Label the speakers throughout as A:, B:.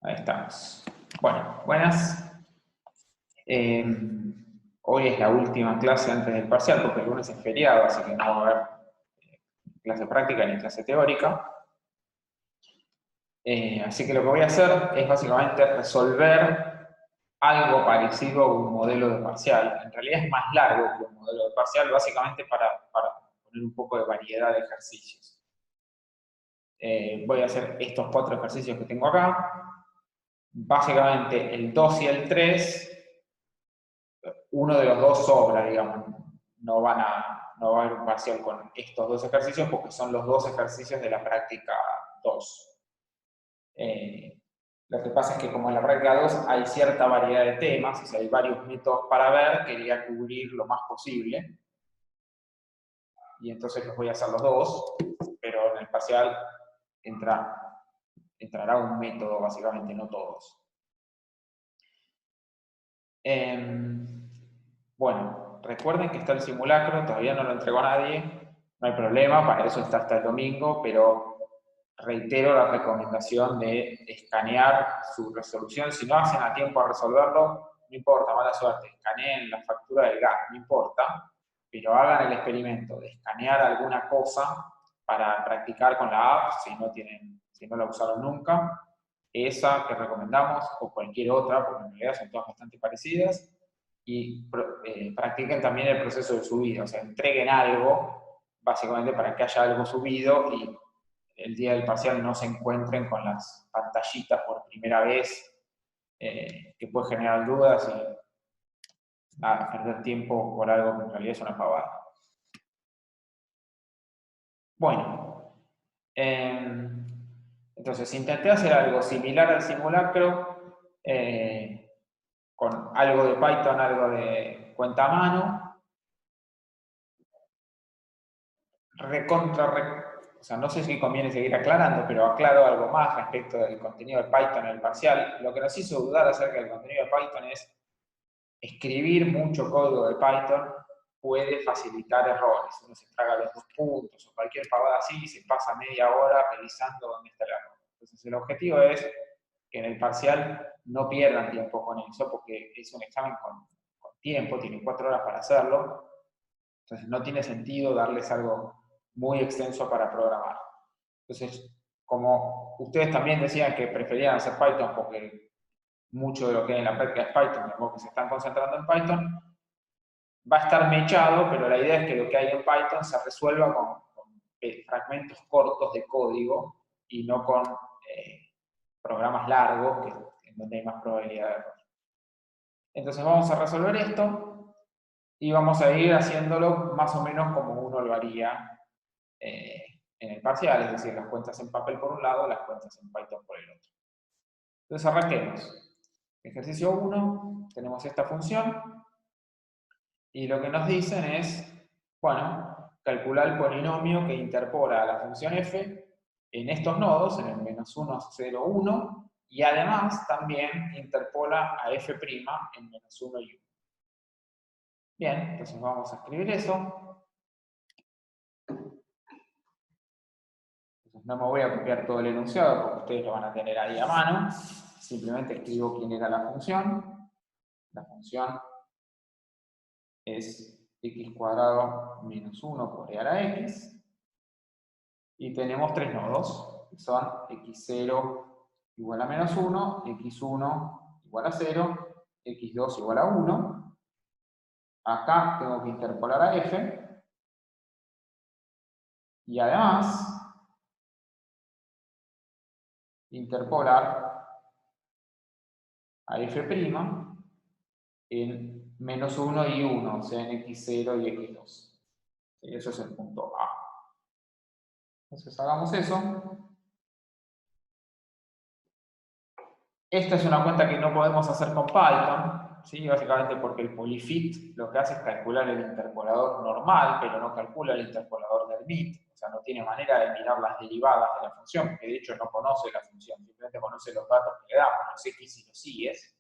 A: Ahí estamos. Bueno, buenas. Hoy es la última clase antes del parcial, porque el lunes es feriado, así que no va a haber clase práctica ni clase teórica. Así que lo que voy a hacer es básicamente resolver algo parecido a un modelo de parcial. En realidad es más largo que un modelo de parcial, básicamente para poner un poco de variedad de ejercicios. Voy a hacer estos 4 ejercicios que tengo acá. Básicamente el 2 y el 3, uno de los dos sobra, digamos. No va a haber un parcial con estos 2 ejercicios porque son los 2 ejercicios de la práctica 2. Lo que pasa es que como en la práctica 2 hay cierta variedad de temas, o sea, hay varios métodos para ver, quería cubrir lo más posible. Y entonces los voy a hacer los 2, pero en el parcial entrará un método, básicamente, no todos. Bueno, recuerden que está el simulacro, todavía no lo entregó a nadie, no hay problema, para eso está hasta el domingo, pero reitero la recomendación de escanear su resolución. Si no hacen a tiempo a resolverlo, no importa, mala suerte, escaneen la factura del gas, no importa, pero hagan el experimento de escanear alguna cosa para practicar con la app, si no la usaron nunca, esa que recomendamos, o cualquier otra, porque en realidad son todas bastante parecidas, y practiquen también el proceso de subida, o sea, entreguen algo, básicamente para que haya algo subido y el día del parcial no se encuentren con las pantallitas por primera vez, que puede generar dudas y perder tiempo por algo que en realidad es una pavada. Bueno, entonces intenté hacer algo similar al simulacro, con algo de Python, algo de cuenta a mano, o sea, no sé si conviene seguir aclarando, pero aclaro algo más respecto del contenido de Python en el parcial. Lo que nos hizo dudar acerca del contenido de Python es escribir mucho código de Python puede facilitar errores. Uno se traga los 2 puntos o cualquier pavada así y se pasa media hora revisando dónde está el error. Entonces el objetivo es que en el parcial no pierdan tiempo con eso, porque es un examen con tiempo, tienen 4 horas para hacerlo. Entonces no tiene sentido darles algo muy extenso para programar. Entonces, como ustedes también decían que preferían hacer Python porque mucho de lo que hay en la práctica es Python, de modo que se están concentrando en Python, va a estar mechado, pero la idea es que lo que hay en Python se resuelva con fragmentos cortos de código y no con programas largos, en donde hay más probabilidad de error. Entonces vamos a resolver esto y vamos a ir haciéndolo más o menos como uno lo haría en el parcial, es decir, las cuentas en papel por un lado, las cuentas en Python por el otro. Entonces arranquemos. Ejercicio 1, tenemos esta función, y lo que nos dicen es, bueno, calcular el polinomio que interpola a la función f en estos nodos, en el -1, 0, 1, y además también interpola a f' en -1 y 1. Bien, entonces vamos a escribir eso. Entonces no me voy a copiar todo el enunciado porque ustedes lo van a tener ahí a mano. Simplemente escribo quién era la función. La función es x² menos 1 por e a la x. Y tenemos 3 nodos, que son x0 igual a -1, x1 igual a 0, x2 igual a 1. Acá tengo que interpolar a f. Y además, interpolar a f' en -1 y 1, o sea, en x0 y x2. Y eso es el punto A. Entonces hagamos eso. Esta es una cuenta que no podemos hacer con Python, ¿sí? Básicamente porque el polyfit lo que hace es calcular el interpolador normal, pero no calcula el interpolador del MIT. O sea, no tiene manera de mirar las derivadas de la función, porque de hecho no conoce la función, simplemente conoce los datos que le damos, los x y los y's.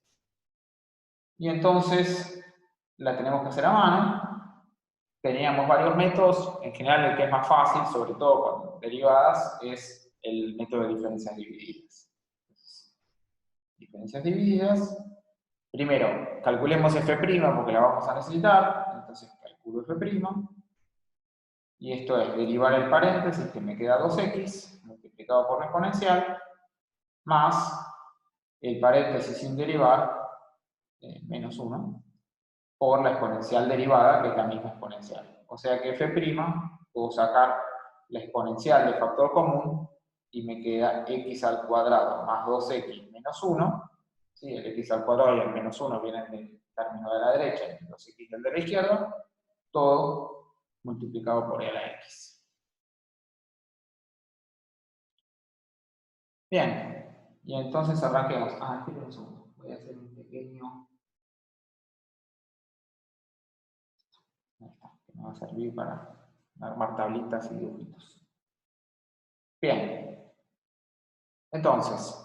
A: Y entonces la tenemos que hacer a mano. Teníamos varios métodos, en general el que es más fácil, sobre todo con derivadas, es el método de diferencias divididas. diferencias divididas. Primero, calculemos f' porque la vamos a necesitar, entonces calculo f', y esto es derivar el paréntesis, que me queda 2x, multiplicado por la exponencial, más el paréntesis sin derivar, menos 1, por la exponencial derivada, que es la misma exponencial. O sea que f', puedo sacar la exponencial de factor común, y me queda x al cuadrado más 2x menos 1, ¿sí? El x al cuadrado y el menos 1 vienen del término de la derecha, y el 2x del de la izquierda, todo multiplicado por e a la x. Bien, y entonces arranquemos. Espera un segundo, voy a hacer un pequeño... Ahí está, que me va a servir para armar tablitas y dibujitos. Bien, entonces,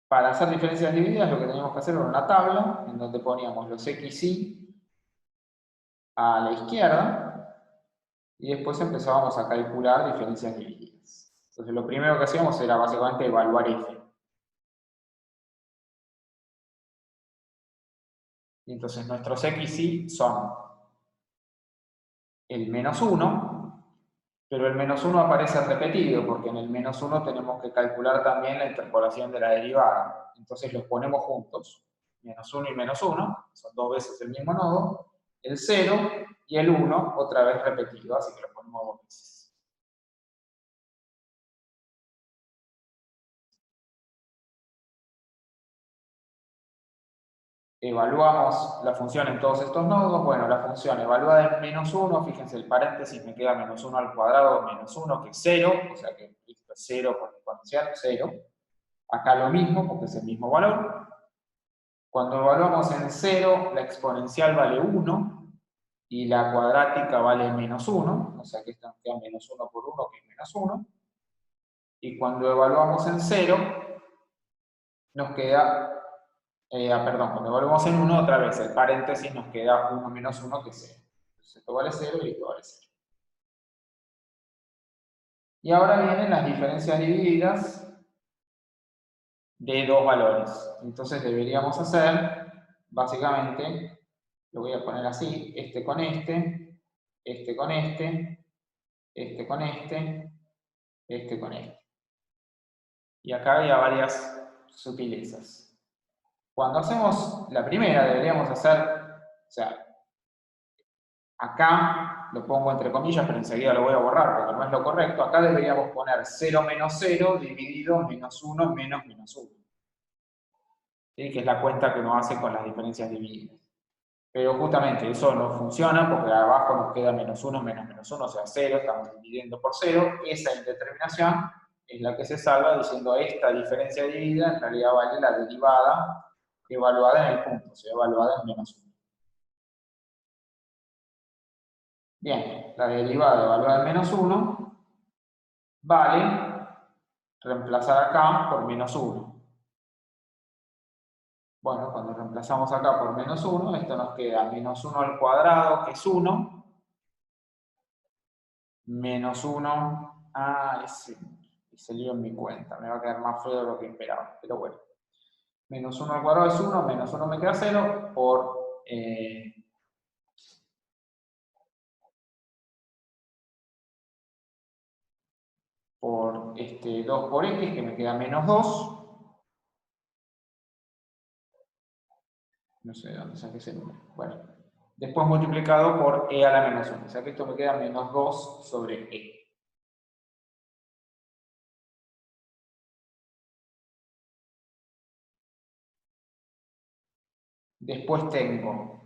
A: para hacer diferencias divididas, lo que teníamos que hacer era una tabla en donde poníamos los xy a la izquierda y después empezábamos a calcular diferencias divididas. Entonces, lo primero que hacíamos era básicamente evaluar f. Y entonces, nuestros xy son el menos 1, pero el menos 1 aparece repetido, porque en el menos 1 tenemos que calcular también la interpolación de la derivada. Entonces los ponemos juntos, menos 1 y menos 1, son dos veces el mismo nodo, el 0 y el 1 otra vez repetido, así que lo ponemos dos veces. Evaluamos la función en todos estos nodos. Bueno, la función evaluada en menos 1, fíjense el paréntesis, me queda menos 1 al cuadrado, menos 1, que es 0, o sea que esto es 0 por exponencial, 0. Acá lo mismo, porque es el mismo valor. Cuando evaluamos en 0, la exponencial vale 1 y la cuadrática vale menos 1, o sea que esto nos queda menos 1 por 1, que es menos 1. Y cuando evaluamos en 0, nos queda, perdón, cuando evaluamos en 1, otra vez el paréntesis nos queda 1 menos 1, que es 0. Entonces esto vale 0 y esto vale 0. Y ahora vienen las diferencias divididas de dos valores. Entonces deberíamos hacer, básicamente, lo voy a poner así, este con este, este con este, este con este, este con este. Y acá había varias sutilezas. Cuando hacemos la primera deberíamos hacer, o sea, acá lo pongo entre comillas, pero enseguida lo voy a borrar porque no es lo correcto. Acá deberíamos poner 0 menos 0 dividido menos 1 menos menos 1. ¿Sí? Que es la cuenta que uno hace con las diferencias divididas. Pero justamente eso no funciona porque abajo nos queda menos 1 menos menos 1, o sea 0, estamos dividiendo por 0. Esa indeterminación es la que se salva diciendo esta diferencia dividida en realidad vale la derivada evaluada en el punto, o sea, evaluada en menos 1. Bien, la derivada evaluada en menos 1 vale reemplazar acá por menos 1. Bueno, cuando reemplazamos acá por menos 1, esto nos queda menos 1 al cuadrado, que es 1, menos 1, ese lío en mi cuenta, me va a quedar más feo de lo que esperaba, pero bueno. Menos 1 al cuadrado es 1, menos 1 me queda 0, por 2 por x, que me queda menos 2. No sé de dónde saqué ese número. Bueno, después multiplicado por e a la menos 1. O sea que esto me queda menos 2 sobre e. Después tengo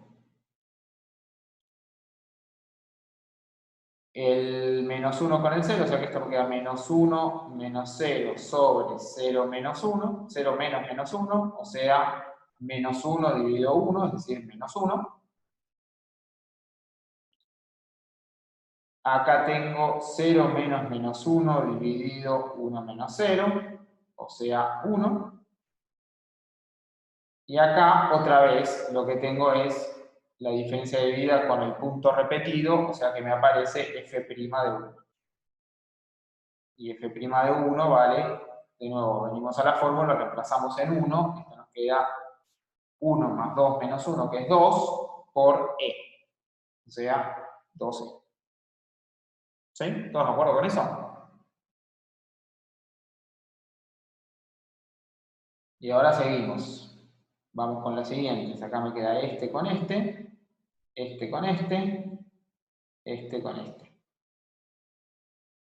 A: el menos 1 con el 0, o sea que esto me queda menos 1 menos 0 sobre 0 menos 1, 0 menos menos 1, o sea, menos 1 dividido 1, es decir, menos 1. Acá tengo 0 menos menos 1 dividido 1 menos 0, o sea, 1. Y acá, otra vez, lo que tengo es la diferencia de dividida con el punto repetido, o sea que me aparece f' de 1. y f' de 1 vale, de nuevo, venimos a la fórmula, reemplazamos en 1, esto nos queda 1 más 2 menos 1, que es 2, por e, o sea, 12. ¿Sí? ¿Todos de acuerdo con eso? Y ahora seguimos. Vamos con las siguientes. Acá me queda este con este con este con este.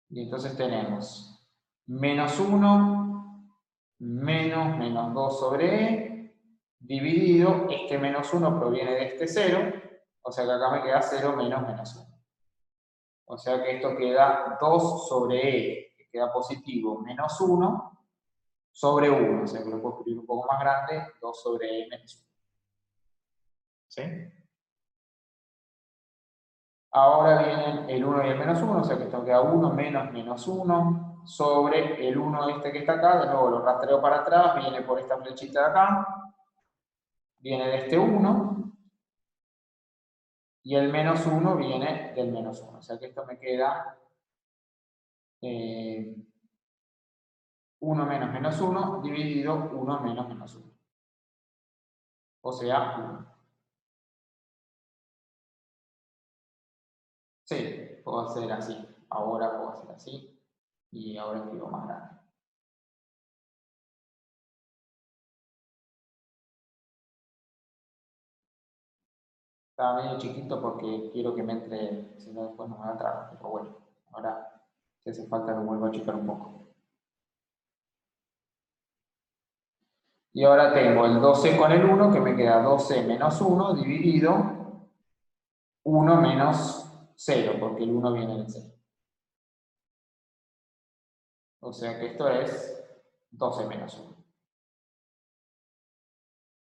A: Y entonces tenemos menos 1 menos 2 sobre e, dividido, este menos 1 proviene de este 0, o sea que acá me queda 0 menos 1. O sea que esto queda 2 sobre e, que queda positivo, menos 1 sobre 1, o sea que lo puedo escribir un poco más grande, 2 sobre e menos 1. ¿Sí? Ahora vienen el 1 y el menos 1, o sea que esto queda 1 menos 1 sobre el 1 este que está acá, de nuevo lo rastreo para atrás, viene por esta flechita de acá, viene de este 1, y el menos 1 viene del menos 1, o sea que esto me queda 1 menos 1 dividido 1 menos 1, o sea 1. Sí, puedo hacer así, ahora puedo hacer así, y ahora escribo más grande. Estaba medio chiquito porque quiero que me entre, si no después no me va a entrar, pero bueno, ahora si hace falta lo vuelvo a achicar un poco. Y ahora tengo el 12 con el 1, que me queda 12 menos 1 dividido 1 menos 0, porque el 1 viene del 0. O sea que esto es 12 menos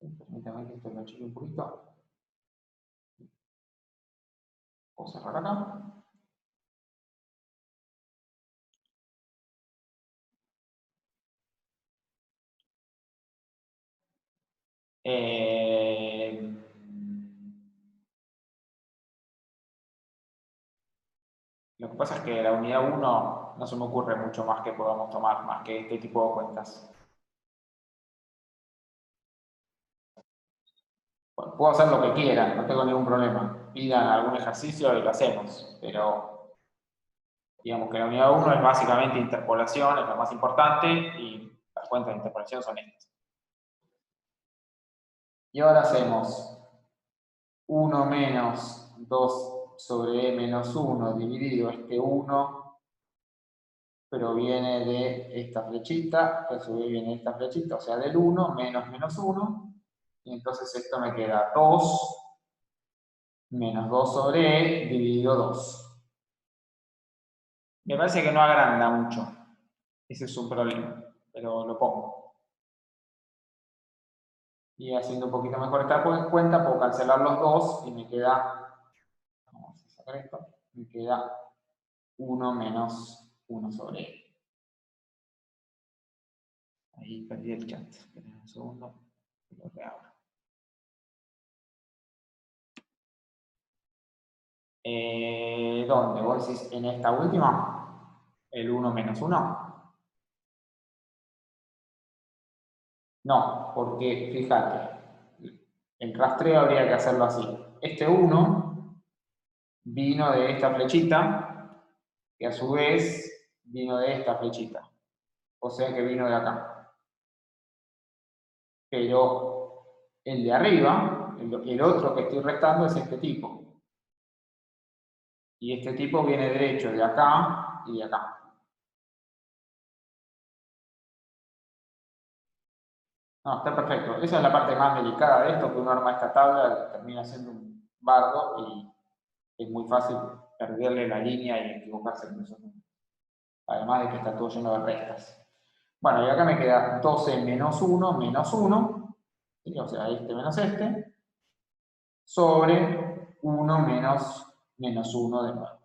A: 1. Permítame que esto lo achique un poquito. Voy a cerrar acá. Lo que pasa es que la unidad 1 no se me ocurre mucho más que podamos tomar, más que este tipo de cuentas. Bueno, puedo hacer lo que quieran, no tengo ningún problema. Pidan algún ejercicio y lo hacemos, pero digamos que la unidad 1 es básicamente interpolación, es lo más importante, y las cuentas de interpolación son estas. Y ahora hacemos 1 menos 2 sobre e menos 1 dividido este 1 proviene de esta flechita, que a su vez viene de esta flechita, o sea del 1 menos 1, y entonces esto me queda 2 menos 2 sobre e dividido 2. Me parece que no agranda mucho, ese es un problema, pero lo pongo. Y haciendo un poquito mejor esta cuenta, puedo cancelar los 2 y me queda, vamos a sacar esto, me queda 1 menos 1 sobre e. Ahí perdí el chat. Esperen un segundo. Lo reabro. ¿Dónde? ¿Vos decís en esta última? ¿El 1 menos 1? No, porque fíjate, el rastreo habría que hacerlo así. Este 1 vino de esta flechita, que a su vez vino de esta flechita. O sea que vino de acá. Pero el de arriba, el otro que estoy restando es este tipo. Y este tipo viene derecho de acá y de acá. No, está perfecto. Esa es la parte más delicada de esto, que uno arma esta tabla, termina siendo un bardo y es muy fácil perderle la línea y equivocarse en esos números. Además de que está todo lleno de restas. Bueno, y acá me queda 12 menos 1, ¿sí? O sea, este menos este, sobre 1 menos 1 de nuevo.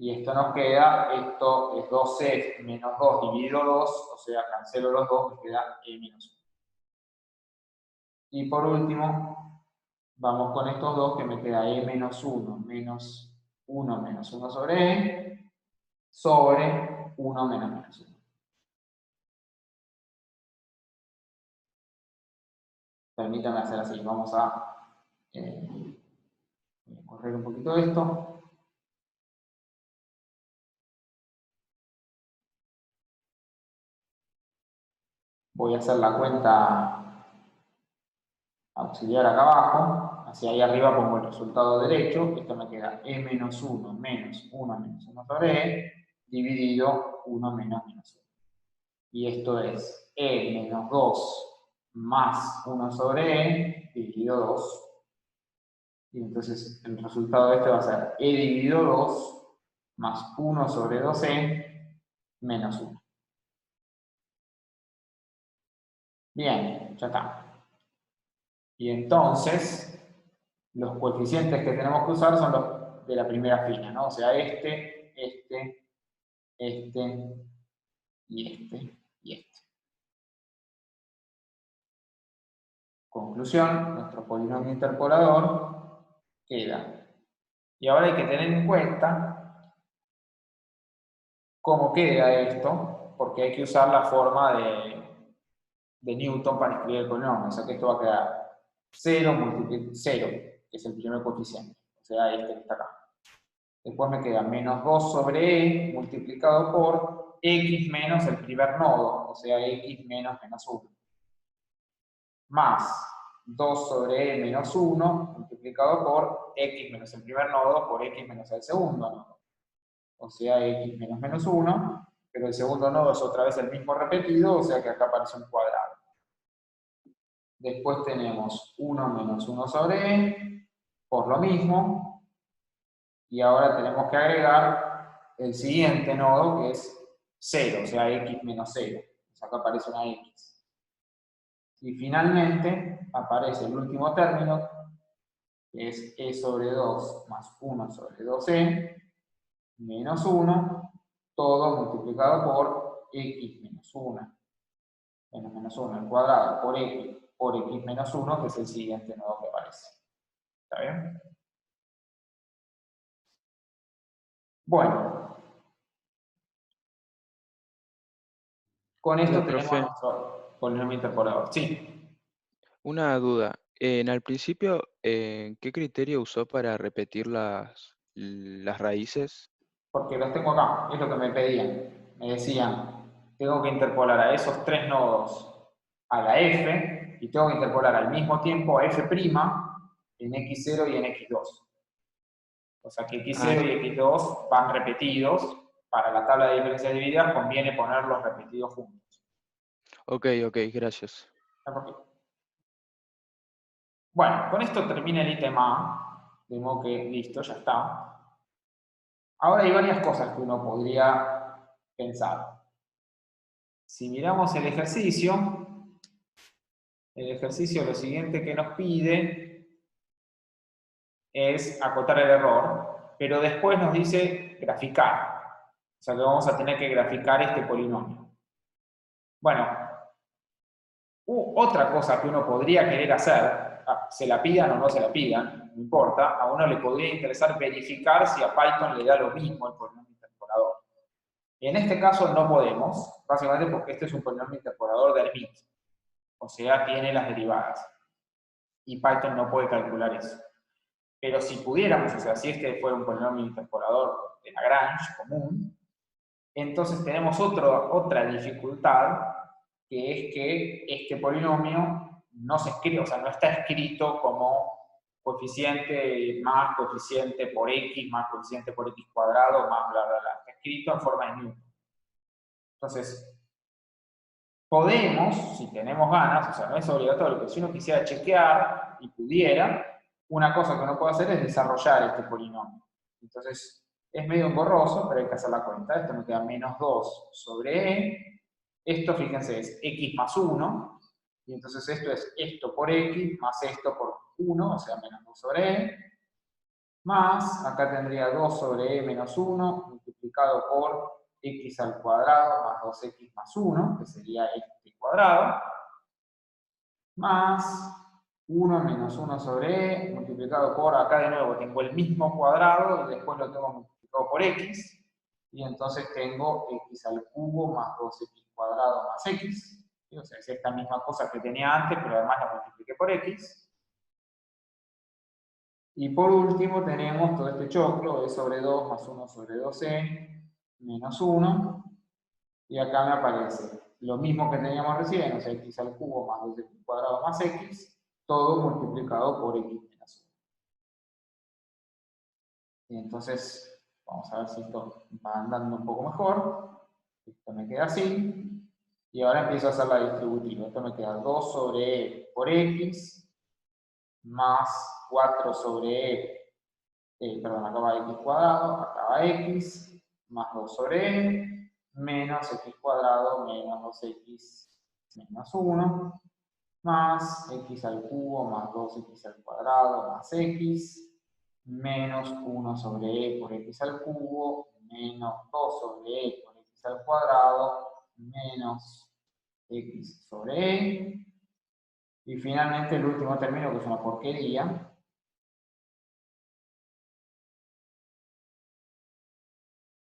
A: Y esto nos queda, esto es 12 menos 2 dividido 2, o sea, cancelo los 2, me queda e menos 1. Y por último, vamos con estos dos, que me queda e menos 1 menos 1 sobre e, sobre 1 menos menos 1. Permítanme hacer así, vamos a correr un poquito esto. Voy a hacer la cuenta auxiliar acá abajo, hacia ahí arriba pongo el resultado derecho, esto me queda e menos 1 menos 1 menos 1 sobre e, dividido 1 menos menos 1. Y esto es e menos 2 más 1 sobre e, dividido 2. Y entonces el resultado de este va a ser e dividido 2 más 1 sobre 2e menos 1. Bien, ya está. Y entonces, los coeficientes que tenemos que usar son los de la primera fila, ¿no? O sea, este y y este. Conclusión, nuestro polinomio interpolador queda. Y ahora hay que tener en cuenta cómo queda esto, porque hay que usar la forma de Newton para escribir el polinomio. O sea que esto va a quedar 0 multiplicado 0, que es el primer coeficiente. O sea, este que está acá. Después me queda menos 2 sobre e multiplicado por x menos el primer nodo, o sea, x menos menos 1. Más 2 sobre e menos 1 multiplicado por x menos el primer nodo por x menos el segundo nodo. O sea, x menos menos 1, pero el segundo nodo es otra vez el mismo repetido, o sea que acá aparece un cuadrado. Después tenemos 1 menos 1 sobre e, por lo mismo, y ahora tenemos que agregar el siguiente nodo, que es 0, o sea, x menos 0. Pues acá aparece una x. Y finalmente aparece el último término, que es e sobre 2 más 1 sobre 2e menos 1, todo multiplicado por x menos 1. Menos 1 al cuadrado por x menos 1, que es el siguiente nodo que aparece. ¿Está bien? Bueno. Con esto
B: Hola,
A: tenemos
B: profe.
A: nuestro polinomio interpolador. Sí.
B: Una duda. Al principio, ¿qué criterio usó para repetir las raíces?
A: Porque los tengo acá, es lo que me pedían. Me decían, tengo que interpolar a esos tres nodos a la f, y tengo que interpolar al mismo tiempo a f' en x0 y en x2. O sea que
B: Ah,
A: x0 y x2 van repetidos. Para la tabla de diferencias divididas conviene ponerlos repetidos juntos.
B: ok, ok, gracias.
A: ¿Por qué? Bueno, con esto termina el ítem A, de modo que listo, ya está. Ahora hay varias cosas que uno podría pensar. Si miramos el ejercicio lo siguiente que nos pide es acotar el error, pero después nos dice graficar. O sea que vamos a tener que graficar este polinomio. Bueno, otra cosa que uno podría querer hacer, se la pidan o no se la pidan, no importa, a uno le podría interesar verificar si a Python le da lo mismo el polinomio interpolador. En este caso no podemos, básicamente porque este es un polinomio interpolador de Hermite, o sea, tiene las derivadas. Y Python no puede calcular eso. Pero si pudiéramos, o sea, si este fuera un polinomio interpolador de Lagrange común, entonces tenemos otra dificultad, que es que este polinomio no se escribe, o sea, no está escrito como coeficiente más coeficiente por x más coeficiente por x cuadrado más bla, bla, bla. Está escrito en forma de Newton. Entonces, podemos, si tenemos ganas, o sea, no es obligatorio, pero si uno quisiera chequear y pudiera, una cosa que uno puede hacer es desarrollar este polinomio. Entonces, es medio engorroso, pero hay que hacer la cuenta. Esto me queda menos 2 sobre e. Esto, fíjense, es x más 1. Y entonces esto es esto por x más esto por 1, o sea, menos 2 sobre e. Más, acá tendría 2 sobre e menos 1 multiplicado por x al cuadrado más 2x más 1, que sería este cuadrado, más 1 menos 1 sobre e multiplicado por, acá de nuevo tengo el mismo cuadrado y después lo tengo multiplicado por x, y y entonces tengo x al cubo más 2x cuadrado más x. O sea, es esta misma cosa que tenía antes, pero además la multipliqué por x. Y por último tenemos todo este choclo, e sobre 2 más 1 sobre 2e menos 1. Y acá me aparece lo mismo que teníamos recién, o sea, x al cubo más 2x cuadrado más x, todo multiplicado por x menos 1. Y entonces, vamos a ver si esto va andando un poco mejor. Esto me queda así. Y ahora empiezo a hacer la distributiva. Esto me queda 2 sobre e por x más 4 sobre perdón, acá va x cuadrado, acá va x, más 2 sobre e, menos x cuadrado menos 2x menos 1, más x al cubo más 2x al cuadrado más x, menos 1 sobre e por x al cubo, menos 2 sobre e por x al cuadrado, menos x sobre e, y finalmente el último término, que es una porquería.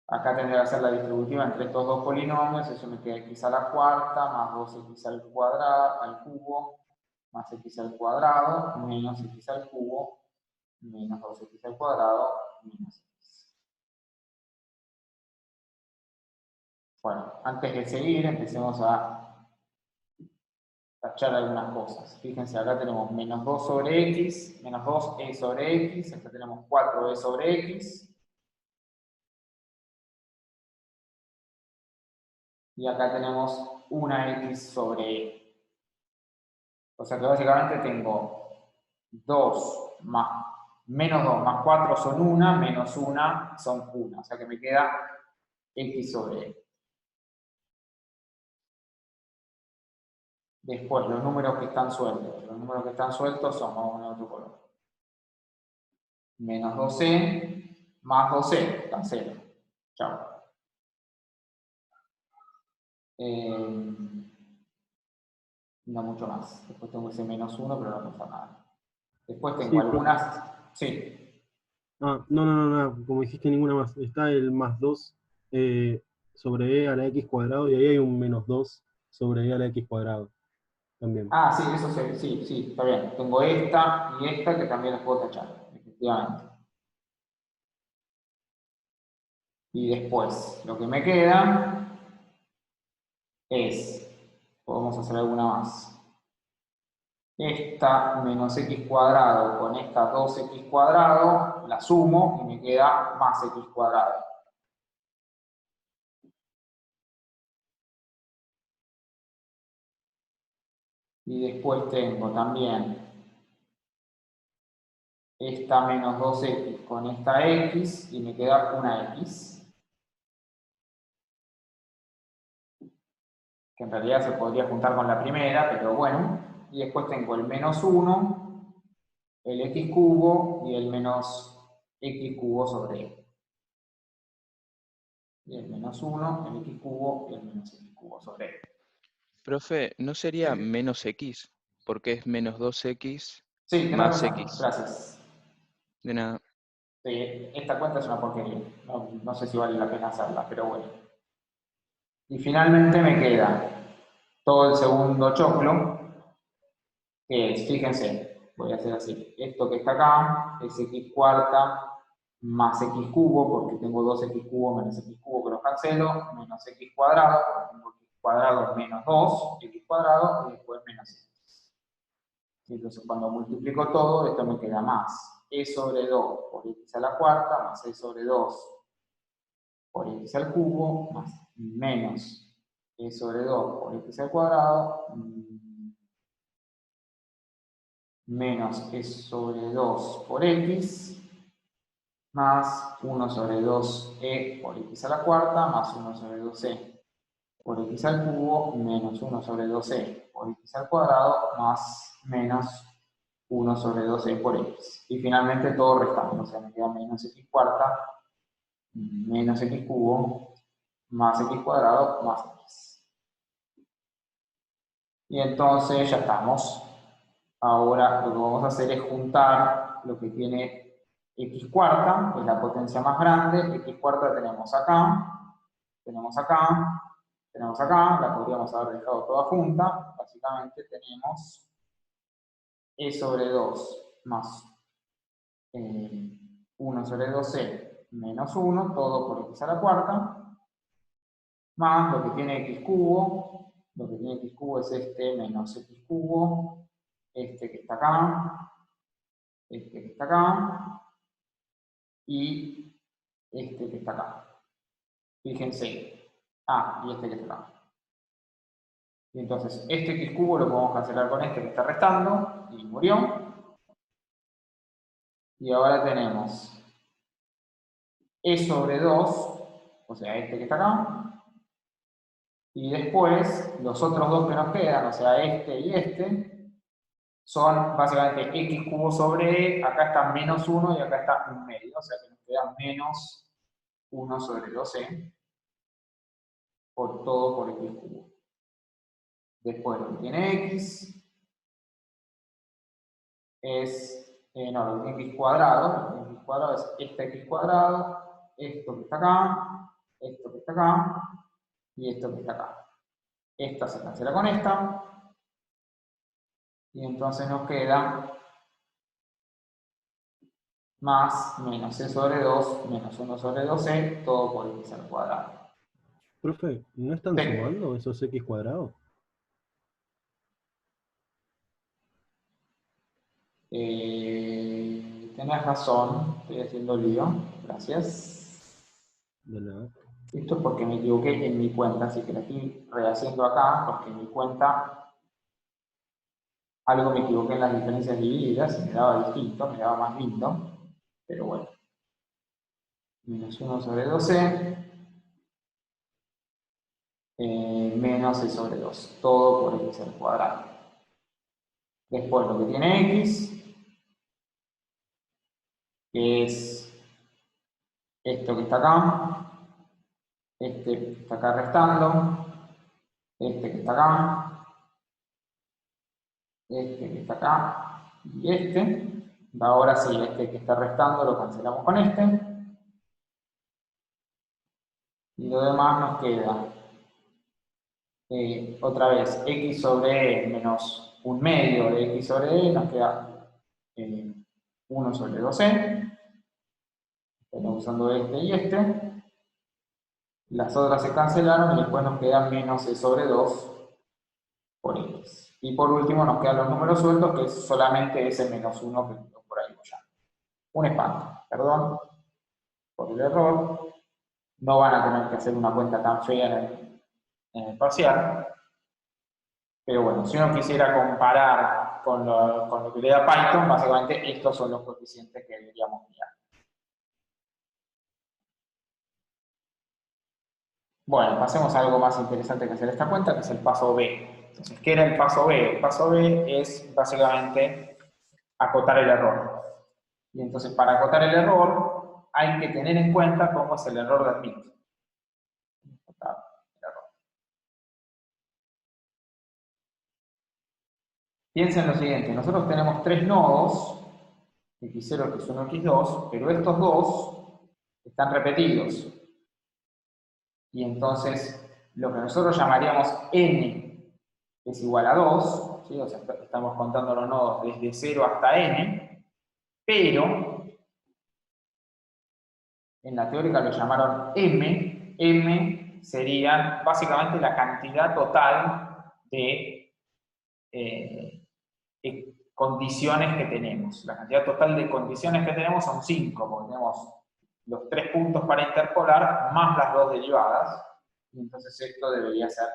A: Acá tendré que hacer la distributiva entre estos dos polinomios, eso me queda x a la cuarta más 2x al cuadrado, al cubo, más x al cuadrado, menos x al cubo, menos 2x al cuadrado, menos x. Bueno, antes de seguir, empecemos a tachar algunas cosas. Fíjense, acá tenemos menos 2 sobre x, menos 2e sobre x, acá tenemos 4e sobre x, y acá tenemos una x sobre e. O sea que básicamente tengo 2 más menos 2 más 4 son 1, menos 1 son 1. O sea que me queda x sobre e. Después, los números que están sueltos. Los números que están sueltos son, vamos a poner otro color. Menos 2e más 2e, están 0. Chao. No mucho más. Después tengo ese menos 1, pero no pasa nada. Después tengo
C: Sí,
A: algunas... Sí.
C: Ah, no, como dijiste ninguna más. Está el más 2 sobre e a la x cuadrado y ahí hay un menos 2 sobre e a la x cuadrado también.
A: Ah, sí, eso sí, sí, está bien. Tengo esta y esta que también las puedo tachar, efectivamente. Y después, lo que me queda es, podemos hacer alguna más. Esta menos x cuadrado con esta 2x cuadrado, la sumo y me queda más x cuadrado. Y después tengo también esta menos 2x con esta x y me queda una x. Que en realidad se podría juntar con la primera, pero bueno. Y después tengo el menos 1, el x cubo y el menos x cubo sobre e. Y el menos 1, el x cubo y el menos x cubo sobre e.
B: Profe, ¿no sería menos x? Porque es menos 2x
A: Sí, tenés
B: más
A: razón,
B: x.
A: gracias.
B: De nada.
A: Sí, esta cuenta es una porquería. No sé si vale la pena hacerla, pero bueno. Y finalmente me queda todo el segundo choclo, que es, fíjense, voy a hacer así, esto que está acá es x cuarta más x cubo, porque tengo 2x cubo menos x cubo que los cancelo, menos x cuadrado, porque tengo x cuadrado menos 2, x cuadrado, y después menos x. Entonces cuando multiplico todo, esto me queda más e sobre 2 por x a la cuarta, más e sobre 2 por x al cubo, más menos e sobre 2 por x al cuadrado, menos e sobre 2 por x, más 1 sobre 2e por x a la cuarta, más 1 sobre 2e por x al cubo, menos 1 sobre 2e por x al cuadrado, más menos 1 sobre 2e por x. Y finalmente todo restando, o sea, me queda menos x cuarta, menos x cubo, más x cuadrado, más x. Y entonces ya estamos. Ahora lo que vamos a hacer es juntar lo que tiene x cuarta, que es la potencia más grande. X cuarta tenemos acá, tenemos acá, la podríamos haber dejado toda junta. Básicamente tenemos e sobre 2 más 1 sobre 2e menos 1, todo por x a la cuarta, más lo que tiene x cubo, es este menos x cubo, este que está acá, este que está acá, y este que está acá. Fíjense, y este que está acá. Y entonces, este x cubo lo podemos cancelar con este que está restando, y murió. Y ahora tenemos e sobre 2, o sea, este que está acá, y después los otros dos que nos quedan, o sea, este y este, son básicamente x cubo sobre e, acá está menos 1 y acá está 1 medio, o sea que nos queda menos 1 sobre 2e, por todo por x cubo. Después lo que tiene x es, lo que tiene x cuadrado es este x cuadrado, esto que está acá, esto que está acá, y esto que está acá. Esta se cancela con esta, y entonces nos queda más menos e sobre 2 menos 1 sobre 2e, todo por x al cuadrado.
C: Profe, ¿no están
A: Sí.
C: sumando esos x cuadrados?
A: Tenés razón, estoy haciendo lío, gracias.
C: De nada.
A: Esto es porque me equivoqué en mi cuenta, así que la estoy rehaciendo acá, porque en mi cuenta algo me equivoqué en las diferencias divididas, y me daba distinto, me daba más lindo, pero bueno. Menos 1 sobre 2e, menos e sobre 2, todo por x al cuadrado. Después lo que tiene x, que es esto que está acá, este que está acá restando, este que está acá, este que está acá, y este. Ahora sí, este que está restando lo cancelamos con este. Y lo demás nos queda, otra vez, x sobre e menos 1 medio de x sobre e, nos queda 1 sobre 2e. Estamos usando este y este. Las otras se cancelaron y después nos queda menos e sobre 2 por x. Y por último nos quedan los números sueltos, que es solamente ese menos 1 que quedó por ahí ya. Un espanto, perdón por el error. No van a tener que hacer una cuenta tan fea en el parcial. Pero bueno, si uno quisiera comparar con lo que le da Python, básicamente estos son los coeficientes que deberíamos mirar. Bueno, pasemos a algo más interesante que hacer esta cuenta, que es el paso B. Entonces, ¿qué era el paso B? El paso B es básicamente acotar el error. Y entonces, para acotar el error, hay que tener en cuenta cómo es el error de admit. Piensen lo siguiente, nosotros tenemos 3 nodos, x0, x1, x2, pero estos dos están repetidos. Y entonces, lo que nosotros llamaríamos n es igual a 2, ¿sí? O sea, estamos contando los nodos desde 0 hasta n, pero en la teórica lo llamaron m sería básicamente la cantidad total de condiciones que tenemos. La cantidad total de condiciones que tenemos son 5, porque tenemos los 3 puntos para interpolar más las 2 derivadas, y entonces esto debería ser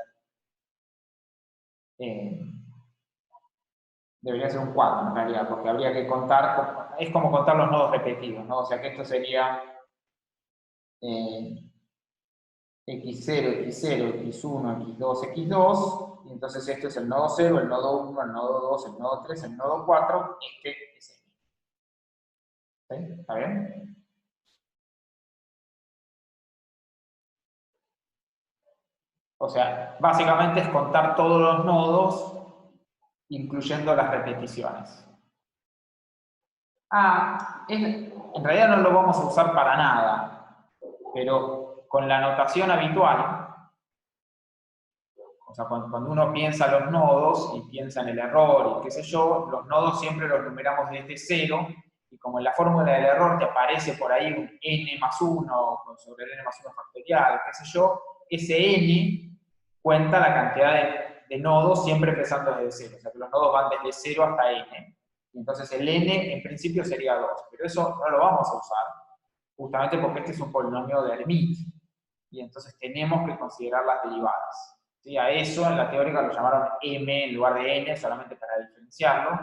A: un 4 en realidad, porque habría que contar, es como contar los nodos repetidos, ¿no? O sea que esto sería x0, x0, x1, x2, x2, y entonces esto es el nodo 0, el nodo 1, el nodo 2, el nodo 3, el nodo 4, este es el. ¿Sí? ¿Está bien? O sea, básicamente es contar todos los nodos, incluyendo las repeticiones. En realidad no lo vamos a usar para nada, pero con la notación habitual, o sea, cuando uno piensa los nodos y piensa en el error y qué sé yo, los nodos siempre los numeramos desde 0, y como en la fórmula del error te aparece por ahí un n más 1 sobre el n más 1 factorial, qué sé yo, ese n cuenta la cantidad de nodos siempre empezando desde 0, o sea que los nodos van desde 0 hasta n. Entonces el n en principio sería 2, pero eso no lo vamos a usar, justamente porque este es un polinomio de Hermite, y entonces tenemos que considerar las derivadas. ¿Sí? A eso en la teórica lo llamaron m en lugar de n, solamente para diferenciarlo,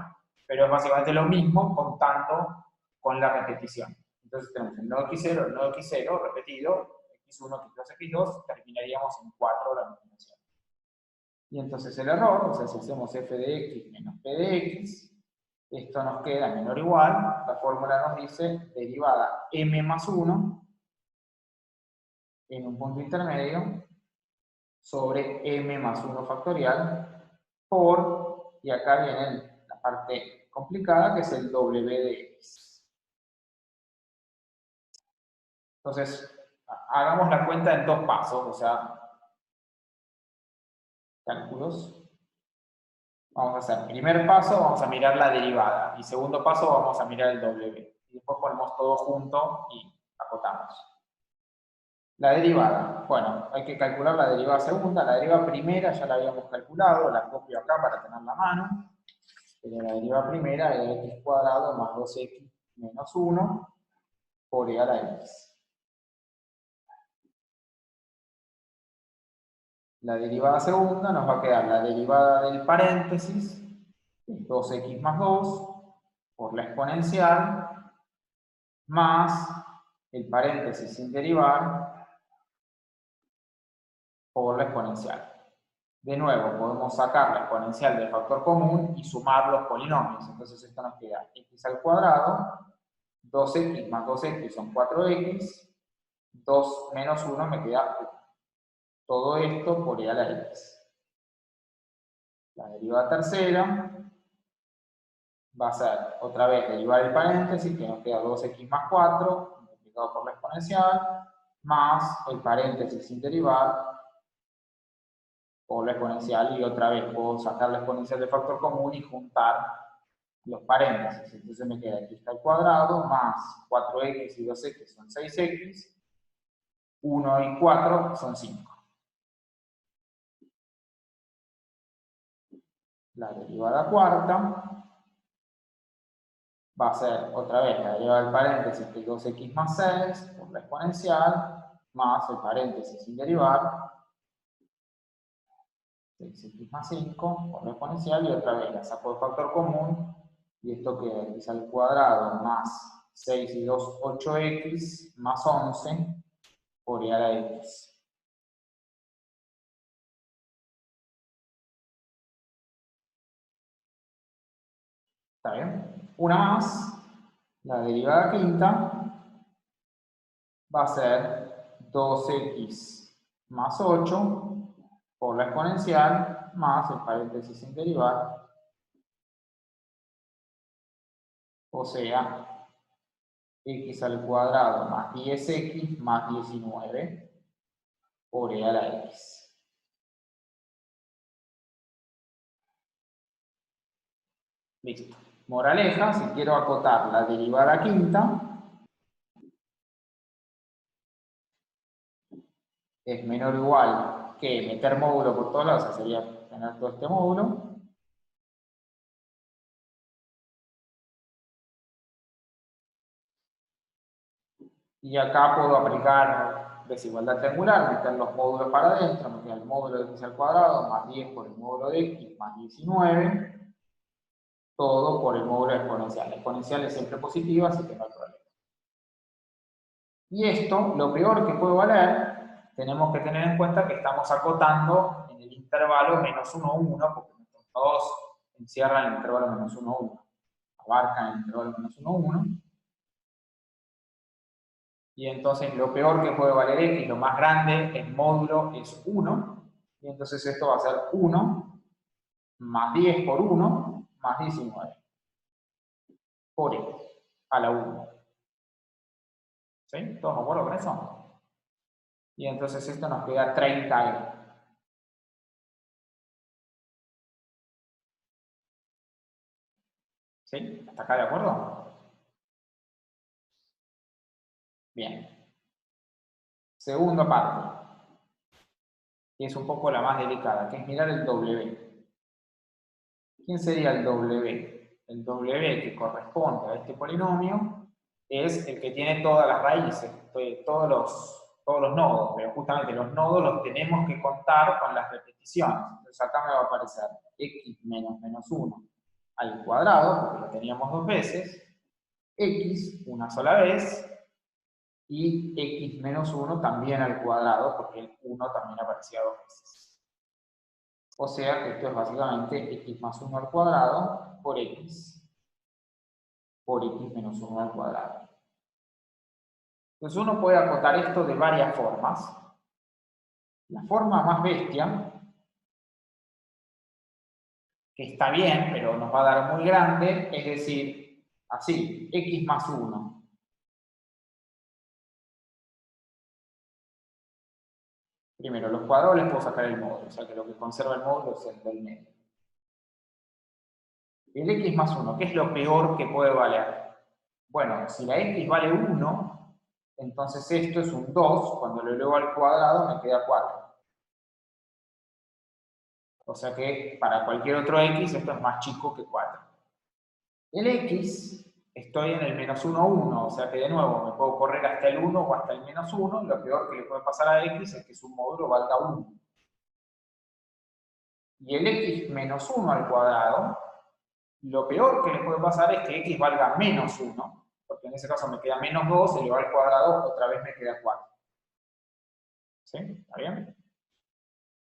A: pero es básicamente lo mismo contando con la repetición. Entonces tenemos el nodo x0, el nodo x0 repetido, x1, x2, x2, terminaríamos en 4 la multiplicación. Y entonces el error, o sea, si hacemos f de x menos p de x, esto nos queda menor o igual, la fórmula nos dice derivada m más 1 en un punto intermedio sobre m más 1 factorial por, y acá viene la parte complicada, que es el w de x. Entonces, hagamos la cuenta en 2 pasos, o sea, cálculos. Vamos a hacer primer paso, vamos a mirar la derivada, y segundo paso vamos a mirar el w. Y después ponemos todo junto y acotamos. La derivada, bueno, hay que calcular la derivada segunda, la derivada primera ya la habíamos calculado, la copio acá para tenerla a mano. Pero la derivada primera es x cuadrado más 2x menos 1 por e a la x. La derivada segunda nos va a quedar la derivada del paréntesis, que es 2x más 2, por la exponencial, más el paréntesis sin derivar, por la exponencial. De nuevo, podemos sacar la exponencial del factor común y sumar los polinomios. Entonces esto nos queda x al cuadrado, 2x más 2x son 4x, 2 menos 1 me queda 1. Todo esto por e a la x. La derivada tercera va a ser otra vez derivar el paréntesis, que nos queda 2x más 4, multiplicado por la exponencial, más el paréntesis sin derivar, por la exponencial, y otra vez puedo sacar la exponencial del factor común y juntar los paréntesis. Entonces me queda x al cuadrado más 4x y 2x son 6x, 1 y 4 son 5. La derivada cuarta va a ser otra vez la derivada del paréntesis, que es 2x más 6 por la exponencial, más el paréntesis sin derivar, 6x más 5 por la exponencial, y otra vez la saco del factor común, y esto queda x al cuadrado más 6 y 2, 8x, más 11 por e a la x. ¿Está bien? Una más, la derivada quinta va a ser 2x más 8 por la exponencial, más el paréntesis sin derivar, o sea, x al cuadrado más 10x más 19 por e a la x. Listo. Moraleja, si quiero acotar la derivada quinta, es menor o igual que meter módulo por todos lados, o sea, sería tener todo este módulo. Y acá puedo aplicar desigualdad triangular, meter los módulos para adentro, meter el módulo de x al cuadrado más 10 por el módulo de x más 19, todo por el módulo exponencial. La exponencial es siempre positiva, así que no hay problema. Y esto, lo peor que puede valer, tenemos que tener en cuenta que estamos acotando en el intervalo menos 1, 1, porque nuestros nodos encierran el intervalo menos 1, 1, abarcan el intervalo menos 1, 1. Y entonces lo peor que puede valer x, lo más grande, el módulo es 1, y entonces esto va a ser 1 más 10 por 1 más 19 por x a la 1. ¿Sí? ¿Todos de acuerdo con eso? Y entonces esto nos queda 30e. ¿Sí? ¿Hasta acá de acuerdo? Bien. Segunda parte, que es un poco la más delicada, que es mirar el W. ¿Quién sería el W? El W que corresponde a este polinomio es el que tiene todas las raíces, todos los nodos, pero justamente los nodos los tenemos que contar con las repeticiones. Entonces acá me va a aparecer x menos menos 1 al cuadrado, porque lo teníamos dos veces, x una sola vez, y x menos 1 también al cuadrado, porque el 1 también aparecía dos veces. O sea que esto es básicamente x más 1 al cuadrado por x menos 1 al cuadrado. Entonces uno puede acotar esto de varias formas. La forma más bestia, que está bien, pero nos va a dar muy grande, es decir, así, x más 1. Primero, los cuadrados les puedo sacar el módulo, o sea que lo que conserva el módulo es el del medio. El x más 1, ¿qué es lo peor que puede valer? Bueno, si la x vale 1, entonces esto es un 2, cuando lo elevo al cuadrado me queda 4. O sea que para cualquier otro x esto es más chico que 4. El x, estoy en el menos 1, 1, o sea que de nuevo me puedo correr hasta el 1 o hasta el menos 1, y lo peor que le puede pasar a x es que su módulo valga 1. Y el x menos 1 al cuadrado, lo peor que le puede pasar es que x valga menos 1, porque en ese caso me queda menos 2, elevado al cuadrado, otra vez me queda 4. ¿Sí? ¿Está bien?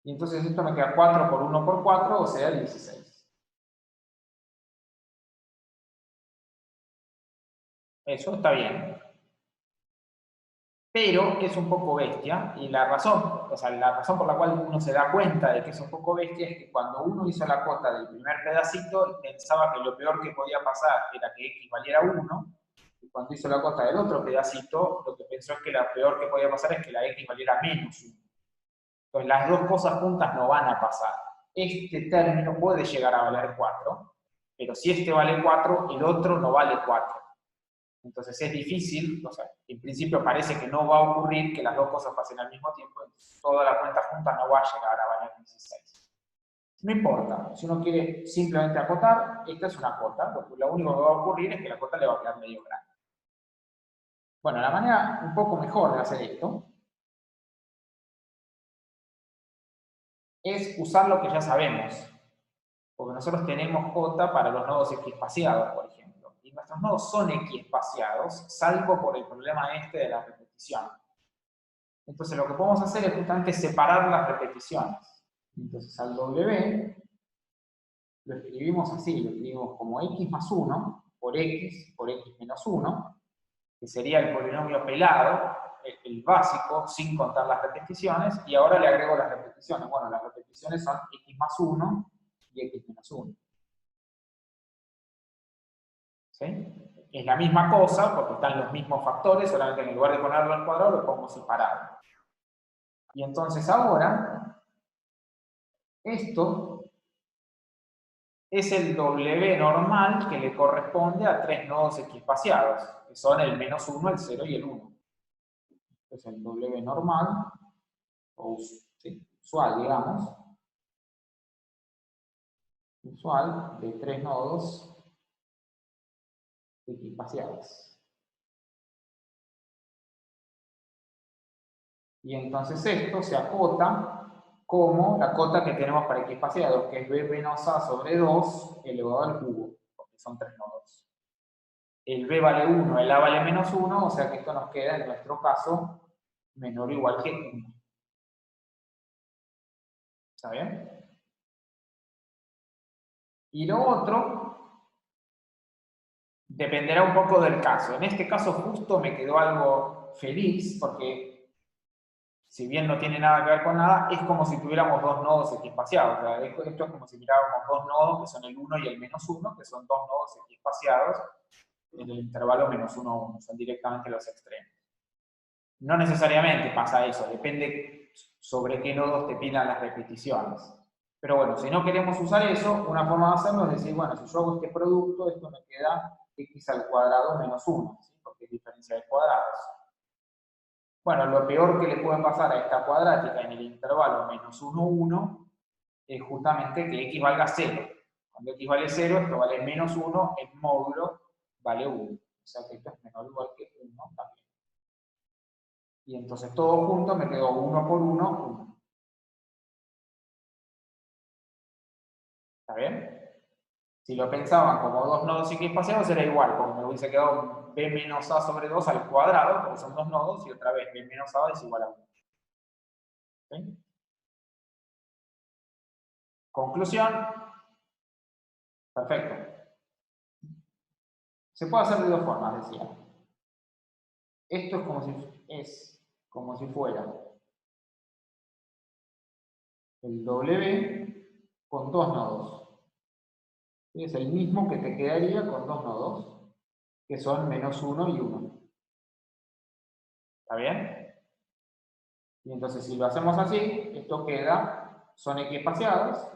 A: Y entonces esto me queda 4 por 1 por 4, o sea 16. Eso está bien. Pero es un poco bestia, y la razón por la cual uno se da cuenta de que es un poco bestia es que cuando uno hizo la cota del primer pedacito, pensaba que lo peor que podía pasar era que x valiera 1, y cuando hizo la cota del otro pedacito, lo que pensó es que lo peor que podía pasar es que la x valiera menos 1. Entonces las dos cosas juntas no van a pasar. Este término puede llegar a valer 4, pero si este vale 4, el otro no vale 4. Entonces es difícil, o sea, en principio parece que no va a ocurrir que las dos cosas pasen al mismo tiempo, entonces toda la cuenta junta no va a llegar a valer 16. No importa, si uno quiere simplemente acotar, esta es una cota, lo único que va a ocurrir es que la cota le va a quedar medio grande. Bueno, la manera un poco mejor de hacer esto es usar lo que ya sabemos, porque nosotros tenemos cota para los nodos equiespaciados, por ejemplo, y nuestros nodos son equiespaciados, salvo por el problema este de la repetición. Entonces lo que podemos hacer es justamente separar las repeticiones. Entonces al W lo escribimos así, lo escribimos como x más 1 por x menos 1, que sería el polinomio pelado, el básico, sin contar las repeticiones, y ahora le agrego las repeticiones. Bueno, las repeticiones son x más 1 y x menos 1. ¿Sí? Es la misma cosa, porque están los mismos factores, solamente en lugar de ponerlo al cuadrado, lo pongo separado. Y entonces ahora, esto es el W normal que le corresponde a tres nodos equiespaciados, que son el menos 1, el 0 y el 1. Entonces el W normal, o ¿sí? Usual, digamos, usual de tres nodos equiespaciados. Y entonces esto se acota como la cota que tenemos para equiespaciados, que es b menos a sobre 2 elevado al cubo, porque son tres nodos. El b vale 1, el a vale menos 1, o sea que esto nos queda, en nuestro caso, menor o igual que 1. ¿Está bien? Y lo otro dependerá un poco del caso. En este caso justo me quedó algo feliz, porque si bien no tiene nada que ver con nada, es como si tuviéramos dos nodos equiespaciados. O sea, esto es como si miráramos dos nodos, que son el 1 y el menos 1, que son dos nodos equiespaciados en el intervalo menos 1, 1. Son directamente los extremos. No necesariamente pasa eso, depende sobre qué nodos te pidan las repeticiones. Pero bueno, si no queremos usar eso, una forma de hacerlo es decir, bueno, si yo hago este producto, esto me queda x al cuadrado menos 1, ¿sí? Porque es diferencia de cuadrados. Bueno, lo peor que le puede pasar a esta cuadrática en el intervalo menos 1, 1, es justamente que x valga 0. Cuando x vale 0, esto vale menos 1, el módulo vale 1. O sea que esto es menor o igual que 1 también. Y entonces todo junto me quedó 1 por 1, 1. ¿Está bien? Si lo pensaban como dos nodos equiespaciados era igual, porque me hubiese quedado b menos a sobre 2 al cuadrado, porque son dos nodos, y otra vez b menos a es igual a 1. ¿Sí? Conclusión. Perfecto. Se puede hacer de dos formas, decía. Esto es como si fuera el W con dos nodos. Es el mismo que te quedaría con dos nodos, que son menos 1 y 1. ¿Está bien? Y entonces si lo hacemos así, esto queda, son equiespaciados,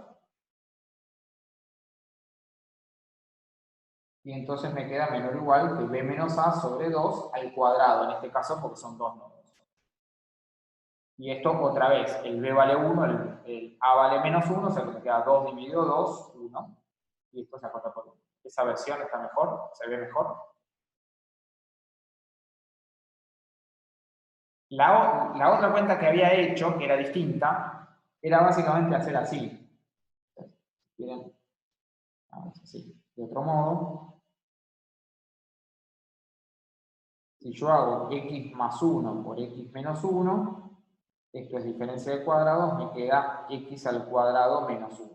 A: y entonces me queda menor o igual que b menos a sobre 2 al cuadrado, en este caso porque son dos nodos. Y esto otra vez, el b vale 1, el a vale menos 1, o sea que me queda 2 dividido 2, 1, y esto se acorta por 1. Esa versión está mejor, se ve mejor. La otra cuenta que había hecho, que era distinta, era básicamente hacer así. ¿Quieren? Así. De otro modo, si yo hago x más 1 por x menos 1, esto es diferencia de cuadrados, me queda x al cuadrado menos 1.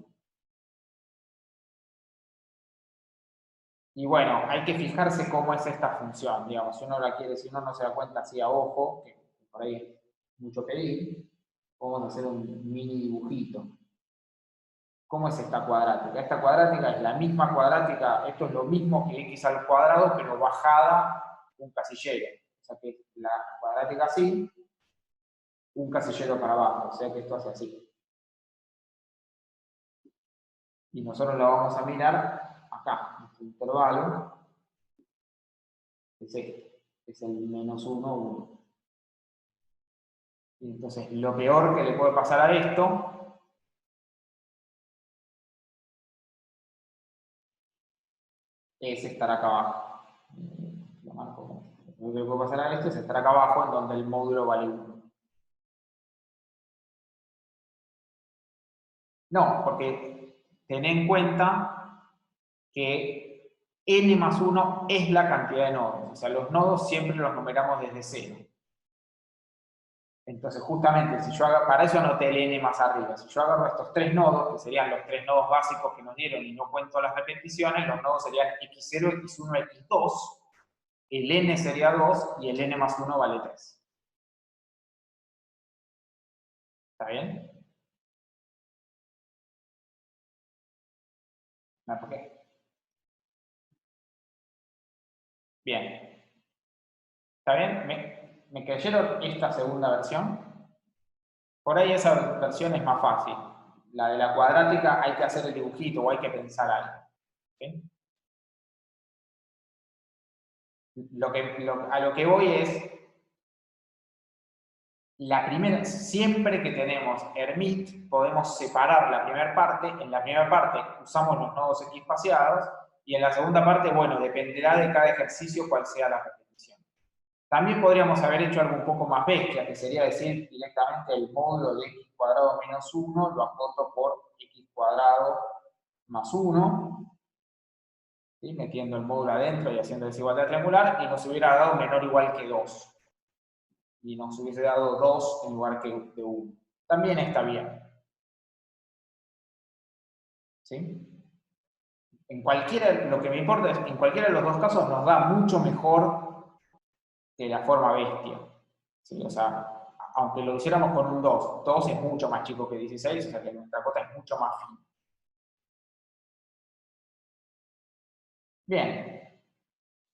A: Y bueno, hay que fijarse cómo es esta función, digamos, si uno la quiere, si uno no se da cuenta así a ojo, que por ahí es mucho pedir, vamos a hacer un mini dibujito. ¿Cómo es esta cuadrática? Esta cuadrática es la misma cuadrática, esto es lo mismo que x al cuadrado, pero bajada un casillero. O sea que la cuadrática así, un casillero para abajo, o sea que esto hace así. Y nosotros lo vamos a mirar acá, nuestro intervalo, es este, es el menos 1, 1. Y entonces lo peor que le puede pasar a esto es estar acá abajo. Lo marco. Lo que le puede pasar a esto es estar acá abajo en donde el módulo vale 1. No, porque ten en cuenta que n más 1 es la cantidad de nodos. O sea, los nodos siempre los numeramos desde 0. Entonces, justamente, si yo hago, para eso anoté el n más arriba. Si yo agarro estos tres nodos, que serían los tres nodos básicos que nos dieron y no cuento las repeticiones, los nodos serían x0, x1, x2. El n sería 2 y el n más 1 vale 3. ¿Está bien? ¿No? ¿Por qué? Bien. ¿Está bien? ¿Me creyeron esta segunda versión? Por ahí esa versión es más fácil. La de la cuadrática hay que hacer el dibujito o hay que pensar algo. ¿Sí? A lo que voy es, la primera, siempre que tenemos Hermite, podemos separar la primera parte. En la primera parte usamos los nodos equiespaciados y en la segunda parte, bueno, dependerá de cada ejercicio cuál sea la repetición. También podríamos haber hecho algo un poco más bestia, que sería decir directamente el módulo de x cuadrado menos 1 lo acoto por x cuadrado más 1, ¿sí? Metiendo el módulo adentro y haciendo desigualdad triangular, y nos hubiera dado menor o igual que 2. Y nos hubiese dado 2 en lugar de 1. También está bien. ¿Sí? En cualquiera, lo que me importa es que en cualquiera de los dos casos nos da mucho mejor que la forma bestia. ¿Sí? O sea, aunque lo hiciéramos con un 2, 2 es mucho más chico que 16, o sea que nuestra cota es mucho más fina. Bien.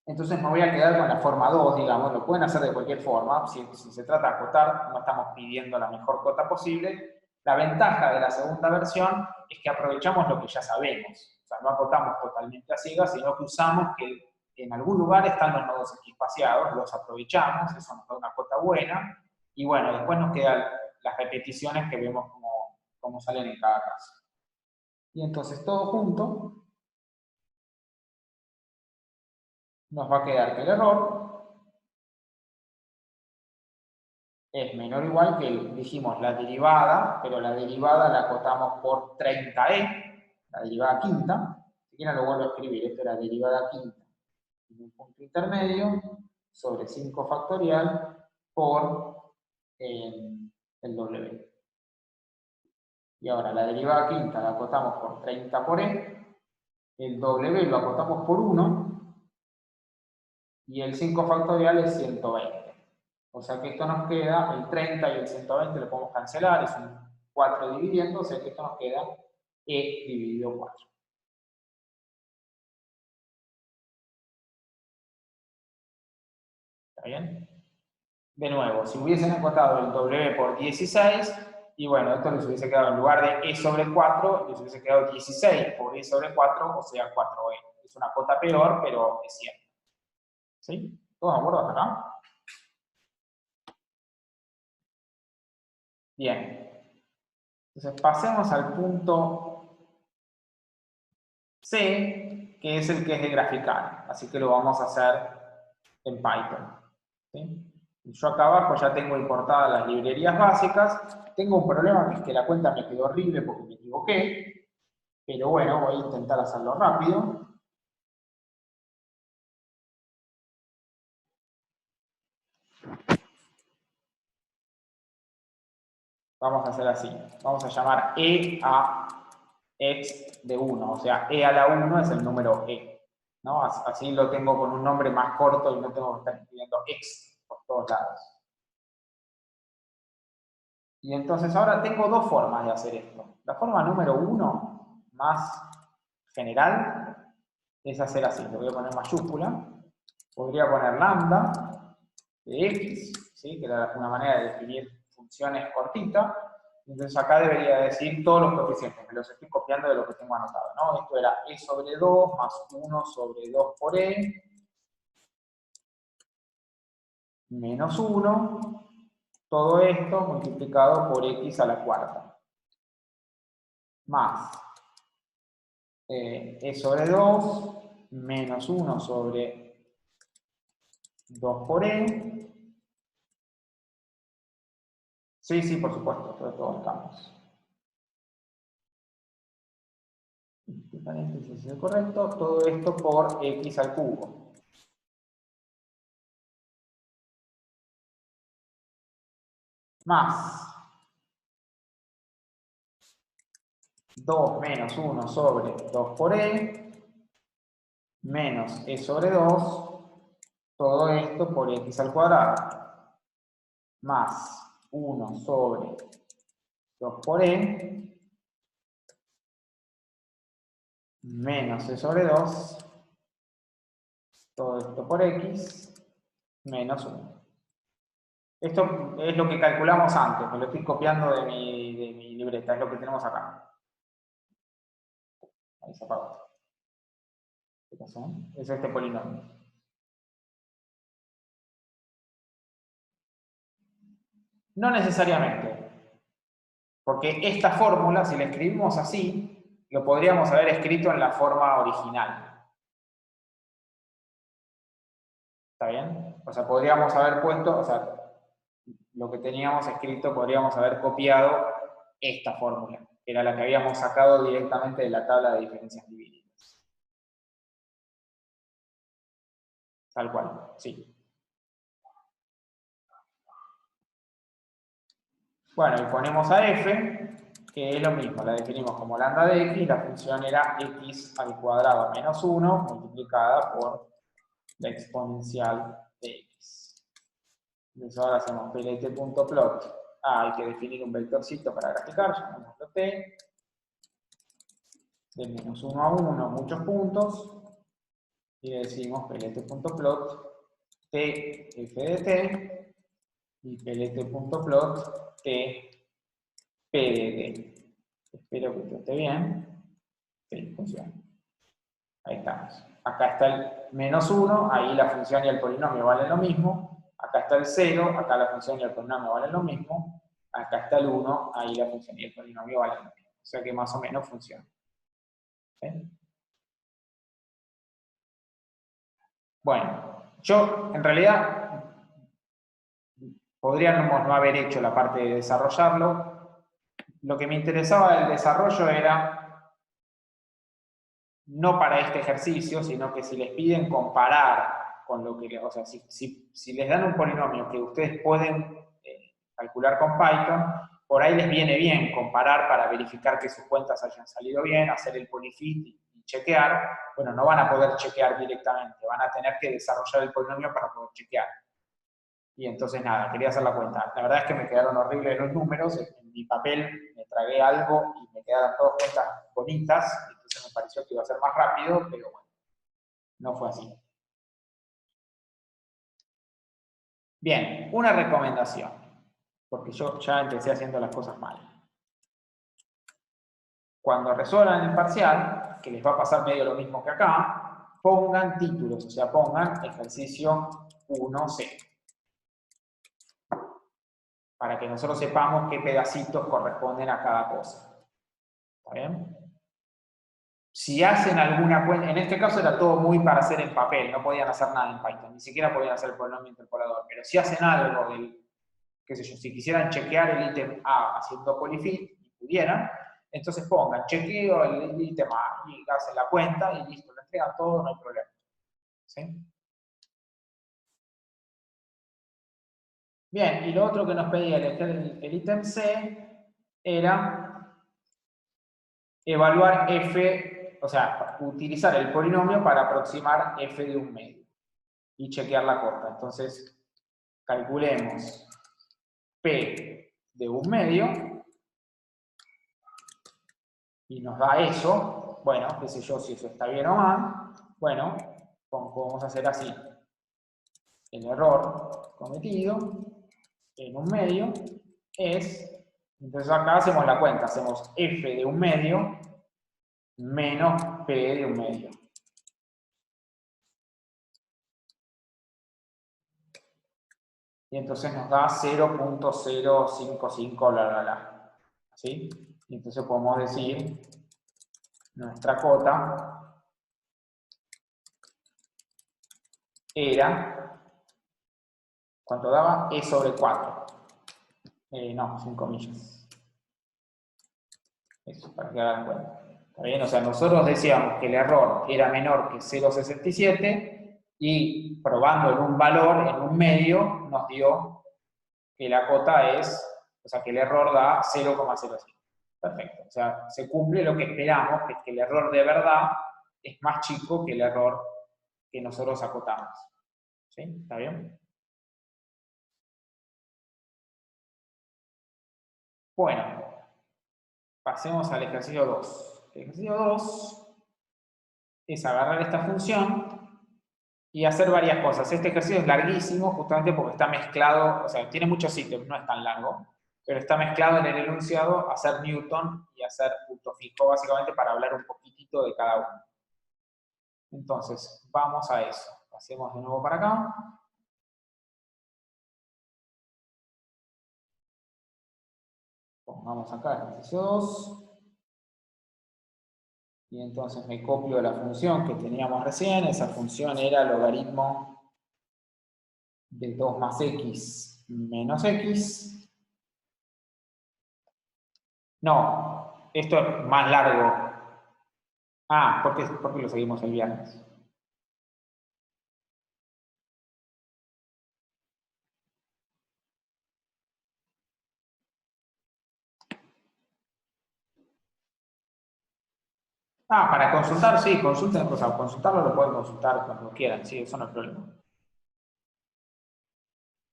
A: Entonces me voy a quedar con la forma 2, digamos, lo pueden hacer de cualquier forma, si se trata de acotar, no estamos pidiendo la mejor cota posible. La ventaja de la segunda versión es que aprovechamos lo que ya sabemos, o sea, no acotamos totalmente a ciegas, sino que usamos que en algún lugar están los nodos espaciados, los aprovechamos, eso nos da una cota buena, y bueno, después nos quedan las repeticiones que vemos cómo salen en cada caso. Y entonces todo junto nos va a quedar que el error es menor o igual que, dijimos, la derivada, pero la derivada la acotamos por 30e, la derivada quinta. Si quieren lo vuelvo a escribir, esto era derivada quinta en un punto intermedio sobre 5 factorial por el W. Y ahora la derivada quinta la acotamos por 30 por e, el W lo acotamos por 1, y el 5 factorial es 120. O sea que esto nos queda, el 30 y el 120 lo podemos cancelar, es un 4 dividiendo, o sea que esto nos queda e dividido 4. ¿Está bien? De nuevo, si hubiesen acotado el W por 16, y bueno, esto les hubiese quedado en lugar de e sobre 4, les hubiese quedado 16 por e sobre 4, o sea 4e. Es una cota peor, pero es cierto. ¿Sí? ¿Todos de acuerdo hasta acá? Bien. Entonces pasemos al punto C, que es el que es de graficar. Así que lo vamos a hacer en Python. ¿Sí? Yo acá abajo ya tengo importadas las librerías básicas. Tengo un problema, que es que la cuenta me quedó horrible porque me equivoqué. Pero bueno, voy a intentar hacerlo rápido. Vamos a hacer así. Vamos a llamar e a x de 1. O sea, e a la 1 es el número e, ¿no? Así lo tengo con un nombre más corto y no tengo que estar escribiendo x por todos lados. Y entonces ahora tengo dos formas de hacer esto. La forma número 1, más general, es hacer así. Le voy a poner mayúscula. Podría poner lambda de x, ¿sí? Que era una manera de definir funciones cortitas. Entonces acá debería decir todos los coeficientes, me los estoy copiando de lo que tengo anotado, ¿no? Esto era e sobre 2 más 1 sobre 2 por e, menos 1, todo esto multiplicado por x a la cuarta, más e sobre 2 menos 1 sobre 2 por e. Sí, por supuesto, todos estamos. Este paréntesis es el correcto, todo esto por x al cubo. Más 2 menos 1 sobre 2 por e, menos e sobre 2, todo esto por x al cuadrado, más 1 sobre 2 por e, menos e sobre 2, todo esto por x, menos 1. Esto es lo que calculamos antes, me lo estoy copiando de mi libreta, es lo que tenemos acá. Ahí se apagó. ¿Qué pasó? Es este polinomio. No necesariamente, porque esta fórmula, si la escribimos así, lo podríamos haber escrito en la forma original. ¿Está bien? O sea, podríamos haber puesto, o sea, lo que teníamos escrito, podríamos haber copiado esta fórmula, que era la que habíamos sacado directamente de la tabla de diferencias divididas. Tal cual, sí. Bueno, y ponemos a f, que es lo mismo, la definimos como lambda de x, la función era x al cuadrado menos 1 multiplicada por la exponencial de x. Entonces ahora hacemos plt.plot. Hay que definir un vectorcito para graficar, llamémoslo t, de menos 1 a 1, muchos puntos, y le decimos plt.plot t f de t y plt.plot t p de t. Espero que esto esté bien. Sí, funciona. Ahí estamos. Acá está el -1, ahí la función y el polinomio valen lo mismo. Acá está el 0, acá la función y el polinomio valen lo mismo. Acá está el 1, ahí la función y el polinomio valen lo mismo. O sea que más o menos funciona. ¿Sí? Bueno, yo en realidad podríamos no haber hecho la parte de desarrollarlo. Lo que me interesaba del desarrollo era, no para este ejercicio, sino que si les piden comparar con lo que, o sea, si les dan un polinomio que ustedes pueden calcular con Python, por ahí les viene bien comparar para verificar que sus cuentas hayan salido bien, hacer el polyfit y chequear. Bueno, no van a poder chequear directamente, van a tener que desarrollar el polinomio para poder chequear. Y entonces nada, quería hacer la cuenta. La verdad es que me quedaron horribles los números, en mi papel me tragué algo y me quedaron todas cuentas bonitas, entonces me pareció que iba a ser más rápido, pero bueno, no fue así. Bien, una recomendación, porque yo ya empecé haciendo las cosas mal. Cuando resuelvan el parcial, que les va a pasar medio lo mismo que acá, pongan títulos, o sea, pongan ejercicio 1C. Para que nosotros sepamos qué pedacitos corresponden a cada cosa. ¿Está bien? Si hacen alguna cuenta, en este caso era todo muy para hacer en papel, no podían hacer nada en Python, ni siquiera podían hacer el polinomio interpolador, pero si hacen algo del, qué sé yo, si quisieran chequear el ítem A haciendo polyfit, y pudieran, entonces pongan chequeo el ítem A y hacen la cuenta y listo, lo entregan todo, no hay problema. ¿Sí? Bien, y lo otro que nos pedía el ítem C era evaluar f, o sea, utilizar el polinomio para aproximar f de un medio y chequear la corta. Entonces, calculemos p de un medio y nos da eso. Bueno, qué sé yo si eso está bien o mal. Bueno, podemos hacer así. El error cometido en un medio es, entonces acá hacemos la cuenta, hacemos f de un medio menos p de un medio. Y entonces nos da 0.055, bla, bla, bla. ¿Sí? Y entonces podemos decir, nuestra cota era, ¿cuánto daba? E sobre 4. No, 5 millas. Eso, para que hagan cuenta. ¿Está bien? O sea, nosotros decíamos que el error era menor que 0.67 y probando en un valor, en un medio, nos dio que la cota es, o sea, que el error da 0,05. Perfecto. O sea, se cumple lo que esperamos, que es que el error de verdad es más chico que el error que nosotros acotamos. ¿Sí? ¿Está bien? Bueno, pasemos al ejercicio 2. El ejercicio 2 es agarrar esta función y hacer varias cosas. Este ejercicio es larguísimo justamente porque está mezclado, o sea, tiene muchos ítems, no es tan largo, pero está mezclado en el enunciado hacer Newton y hacer punto fijo, básicamente para hablar un poquitito de cada uno. Entonces, vamos a eso. Pasemos de nuevo para acá. Pongamos acá ejercicio 2. Y entonces me copio la función que teníamos recién. Esa función era logaritmo de 2 más x menos x. No, esto es más largo. Ah, ¿por qué lo seguimos el viernes? Ah, para consultar, sí, consulten, o sea, consultarlo lo pueden consultar cuando quieran, sí, eso no es problema.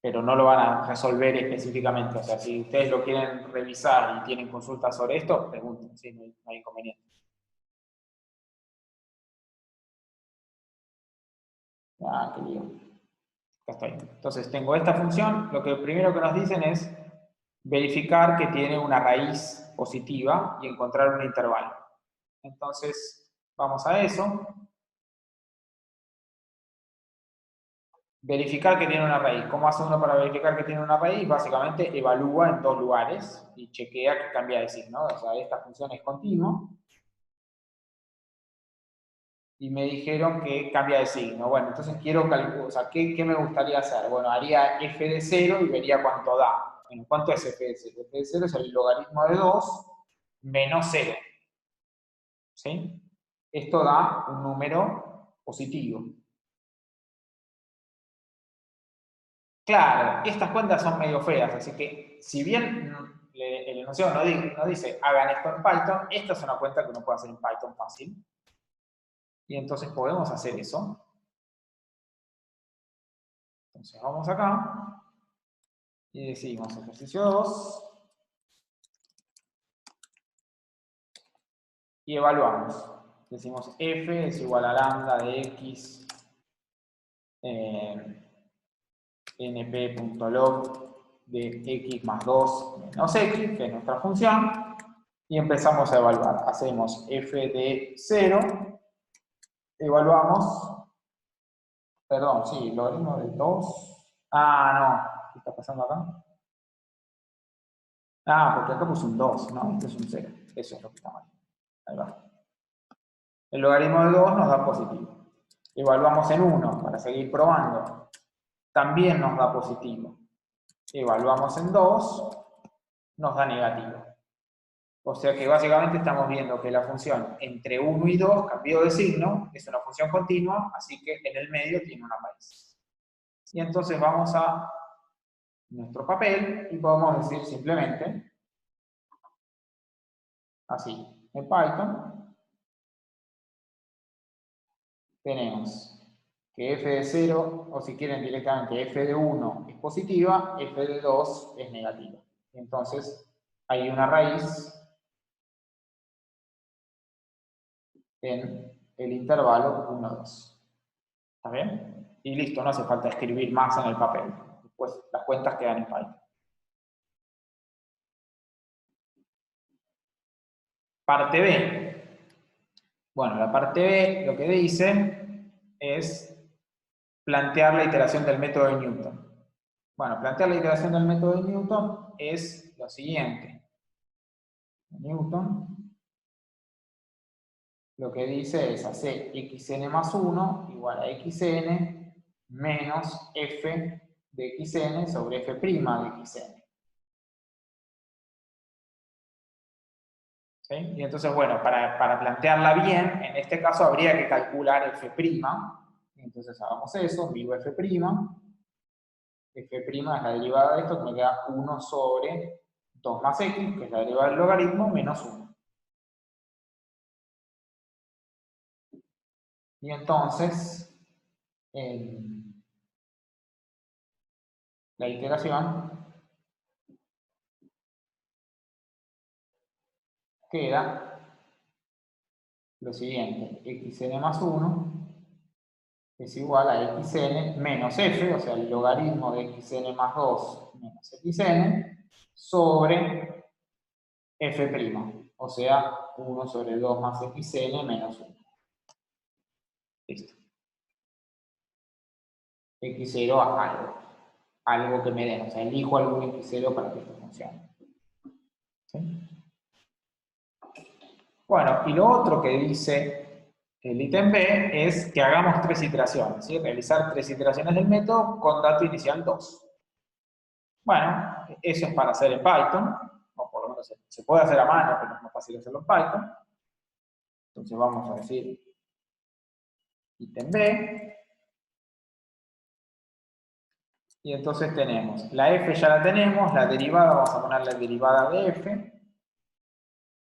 A: Pero no lo van a resolver específicamente, o sea, si ustedes lo quieren revisar y tienen consultas sobre esto, pregunten, sí, no hay inconveniente. Ah, qué lío. Acá estoy. Entonces tengo esta función, lo que primero que nos dicen es verificar que tiene una raíz positiva y encontrar un intervalo. Entonces, vamos a eso. Verificar que tiene una raíz. ¿Cómo hace uno para verificar que tiene una raíz? Básicamente evalúa en dos lugares y chequea que cambia de signo. O sea, esta función es continua. Y me dijeron que cambia de signo. Bueno, entonces quiero calcular, o sea, ¿qué me gustaría hacer? Bueno, haría f de 0 y vería cuánto da. Bueno, ¿cuánto es f de 0? F de 0 es el logaritmo de 2 menos 0. ¿Sí? Esto da un número positivo. Claro, estas cuentas son medio feas, así que si bien el enunciado no dice hagan esto en Python, esta es una cuenta que uno puede hacer en Python fácil. Y entonces podemos hacer eso. Entonces vamos acá y decimos ejercicio 2 y evaluamos. Decimos f es igual a lambda de x np.log de x más 2 menos x, que es nuestra función, y empezamos a evaluar. Hacemos f de 0, evaluamos, perdón, sí, logaritmo de 2. Ah, no, ¿qué está pasando acá? Ah, porque acá puse un 2, no, este es un 0, eso es lo que está mal. Ahí va. El logaritmo de 2 nos da positivo. Evaluamos en 1 para seguir probando. También nos da positivo. Evaluamos en 2, nos da negativo. O sea que básicamente estamos viendo que la función entre 1 y 2 cambió de signo, es una función continua, así que en el medio tiene una raíz. Y entonces vamos a nuestro papel y podemos decir simplemente, así, en Python, tenemos que f de 0, o si quieren directamente f de 1 es positiva, f de 2 es negativa. Entonces, hay una raíz en el intervalo 1, 2. ¿Está bien? Y listo, no hace falta escribir más en el papel. Después las cuentas quedan en Python. Parte B. Bueno, la parte B lo que dice es plantear la iteración del método de Newton. Bueno, plantear la iteración del método de Newton es lo siguiente. Newton lo que dice es hacer xn más 1 igual a xn menos f de xn sobre f' de xn. ¿Sí? Y entonces, bueno, para plantearla bien, en este caso habría que calcular f'. Entonces hagamos eso, digo f'. F' es la derivada de esto, que me queda 1 sobre 2 más x, que es la derivada del logaritmo, menos 1. Y entonces, la iteración queda lo siguiente, xn más 1 es igual a xn menos f, o sea, el logaritmo de xn más 2 menos xn, sobre f', o sea, 1 sobre 2 más xn menos 1. Listo. X0 a algo que me den, o sea, elijo algún X0 para que esto funcione. ¿Sí? Bueno, y lo otro que dice el ítem B es que hagamos 3 iteraciones, ¿sí? Realizar 3 iteraciones del método con dato inicial 2. Bueno, eso es para hacer en Python, o por lo menos se puede hacer a mano, pero es más fácil hacerlo en Python. Entonces vamos a decir ítem B. Y entonces tenemos, la f ya la tenemos, la derivada, vamos a poner la derivada de f.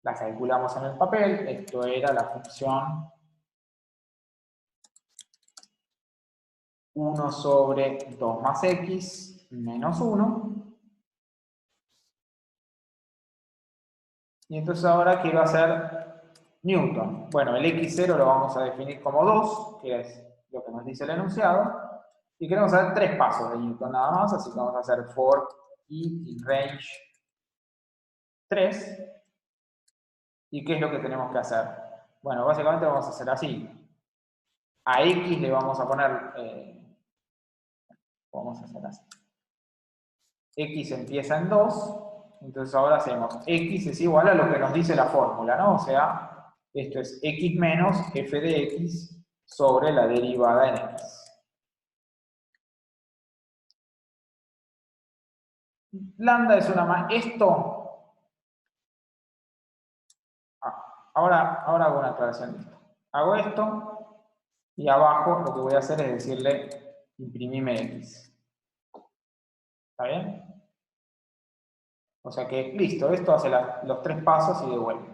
A: La calculamos en el papel, esto era la función 1 sobre 2 más x menos 1. Y entonces ahora quiero hacer Newton. Bueno, el x0 lo vamos a definir como 2, que es lo que nos dice el enunciado, y queremos hacer 3 pasos de Newton nada más, así que vamos a hacer for i in range 3. ¿Y qué es lo que tenemos que hacer? Bueno, básicamente vamos a hacer así. A x le vamos a poner, vamos a hacer así. X empieza en 2, entonces ahora hacemos x es igual a lo que nos dice la fórmula, ¿no? O sea, esto es x menos f de x sobre la derivada en x. Lambda es una... Esto... ahora hago una aclaración de esto. Hago esto y abajo lo que voy a hacer es decirle imprimime x. ¿Está bien? O sea que, listo, esto hace los 3 pasos y devuelve.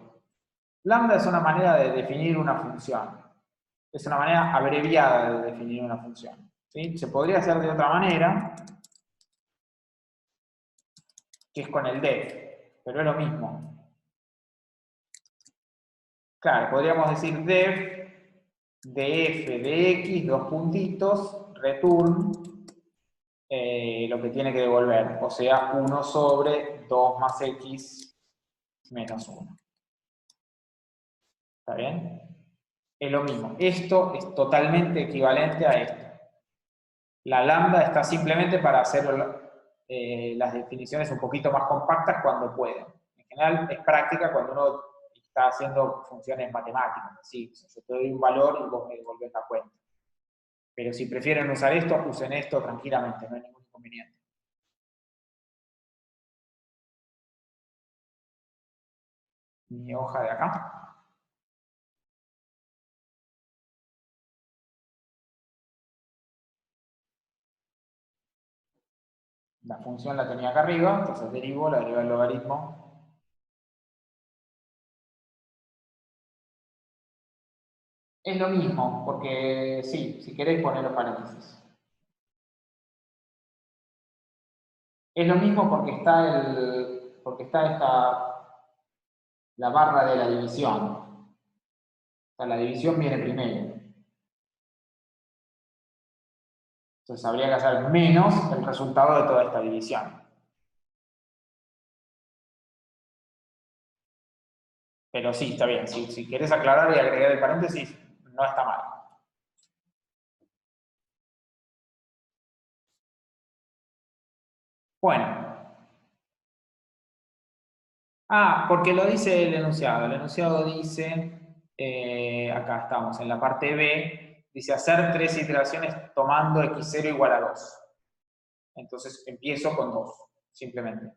A: Lambda es una manera de definir una función. Es una manera abreviada de definir una función. ¿Sí? Se podría hacer de otra manera, que es con el def, pero es lo mismo. Claro, podríamos decir def de f de x, 2 puntitos, return, lo que tiene que devolver, o sea, 1 sobre 2 más x menos 1. ¿Está bien? Es lo mismo. Esto es totalmente equivalente a esto. La lambda está simplemente para hacer las definiciones un poquito más compactas cuando pueden. En general es práctica cuando uno está haciendo funciones matemáticas. ¿Sí? O sea, yo te doy un valor y vos me devolvés la cuenta. Pero si prefieren usar esto, usen esto tranquilamente, no hay ningún inconveniente. Mi hoja de acá. La función la tenía acá arriba, entonces derivo, la deriva del logaritmo. Es lo mismo, porque sí, si queréis poner los paréntesis. Es lo mismo porque está la barra de la división. O sea, la división viene primero. Entonces habría que hacer menos el resultado de toda esta división. Pero sí, está bien. Si querés aclarar y agregar el paréntesis, no está mal. Bueno. Porque lo dice el enunciado. El enunciado dice, acá estamos, en la parte B, dice hacer 3 iteraciones tomando x0 igual a 2. Entonces empiezo con 2, simplemente.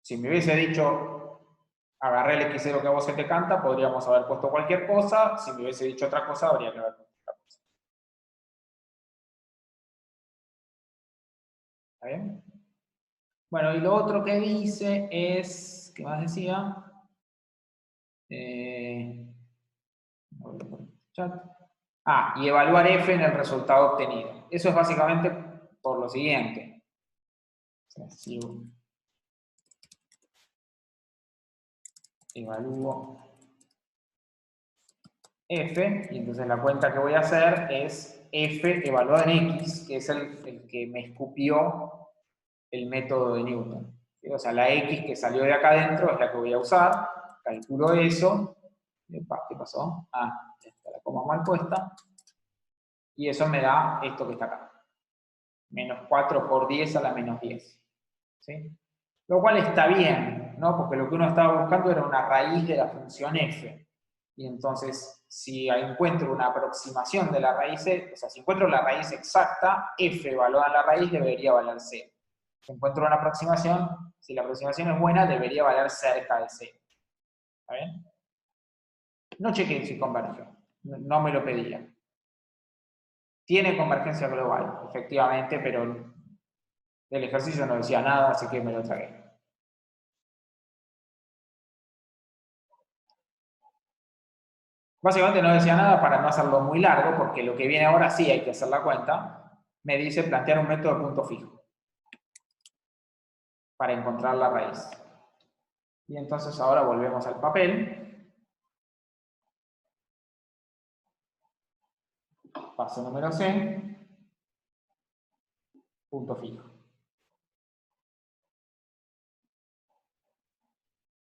A: Si me hubiese dicho, agarré el x0 que a vos se te canta, podríamos haber puesto cualquier cosa. Si me hubiese dicho otra cosa, habría que haber puesto otra cosa. ¿Está bien? Bueno, y lo otro que dice es, ¿qué más decía? Y evaluar f en el resultado obtenido. Eso es básicamente por lo siguiente. Si evalúo f, y entonces la cuenta que voy a hacer es f evaluado en x, que es el que me escupió el método de Newton. ¿Sí? O sea, la x que salió de acá adentro es la que voy a usar, calculo eso. ¿Qué pasó? Está la coma mal puesta. Y eso me da esto que está acá. Menos 4 por 10 a la menos 10. ¿Sí? Lo cual está bien, ¿no? Porque lo que uno estaba buscando era una raíz de la función f. Y entonces, si encuentro una aproximación de la raíz, o sea, si encuentro la raíz exacta, f evaluada en la raíz debería valer 0. Si encuentro una aproximación, si la aproximación es buena, debería valer cerca de 0. ¿Está bien? No chequeé si converge. No me lo pedía. Tiene convergencia global, efectivamente, pero el ejercicio no decía nada, así que me lo tragué. Básicamente no decía nada para no hacerlo muy largo, porque lo que viene ahora sí hay que hacer la cuenta. Me dice plantear un método de punto fijo para encontrar la raíz. Y entonces ahora volvemos al papel. paso número C, punto fijo.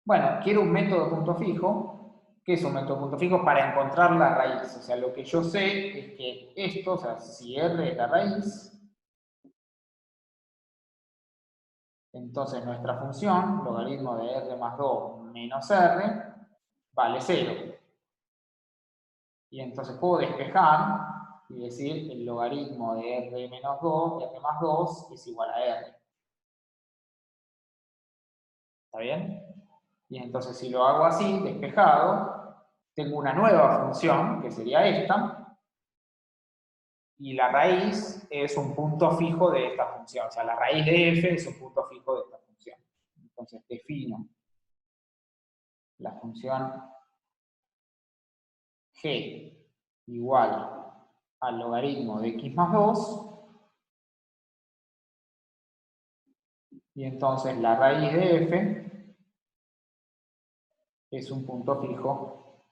A: Bueno, quiero un método punto fijo. ¿Qué es un método punto fijo? Para encontrar la raíz. O sea, lo que yo sé es que esto, o sea, si R es la raíz, entonces nuestra función, logaritmo de R más 2 menos R, vale 0. Y entonces puedo despejar y decir el logaritmo de R menos 2, R más 2, es igual a R. ¿Está bien? Y entonces si lo hago así, despejado, tengo una nueva función, que sería esta, y la raíz es un punto fijo de esta función. O sea, la raíz de f es un punto fijo de esta función. Entonces defino la función g igual al logaritmo de x más 2, y entonces la raíz de f es un punto fijo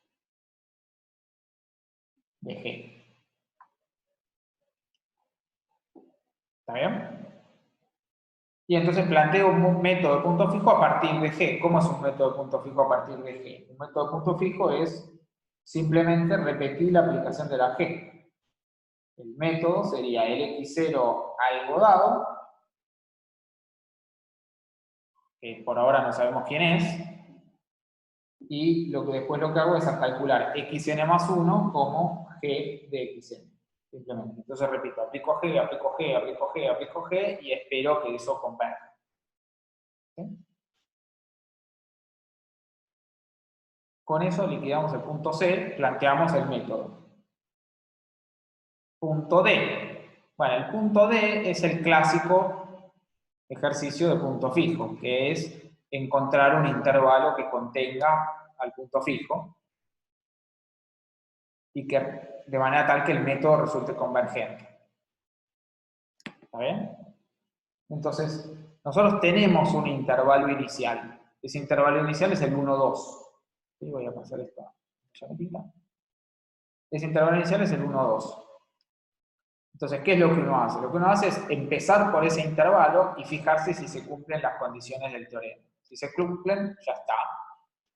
A: de g. ¿Está bien? Y entonces planteo un método de punto fijo a partir de g. ¿Cómo es un método de punto fijo a partir de g? Un método de punto fijo es simplemente repetir la aplicación de la g. El método sería el x0 algo dado, que por ahora no sabemos quién es, y después lo que hago es calcular xn más 1 como g de xn. Simplemente. Entonces repito, aplico g, aplico g, aplico g, aplico g, y espero que eso converja. ¿Sí? Con eso liquidamos el punto C, planteamos el método. Punto D. Bueno, el punto D es el clásico ejercicio de punto fijo, que es encontrar un intervalo que contenga al punto fijo y que de manera tal que el método resulte convergente. ¿Está bien? Entonces, nosotros tenemos un intervalo inicial. Ese intervalo inicial es el 1, 2. ¿Sí? Voy a pasar esta llavetita. Ese intervalo inicial es el 1, 2. Entonces, ¿qué es lo que uno hace? Lo que uno hace es empezar por ese intervalo y fijarse si se cumplen las condiciones del teorema. Si se cumplen, ya está.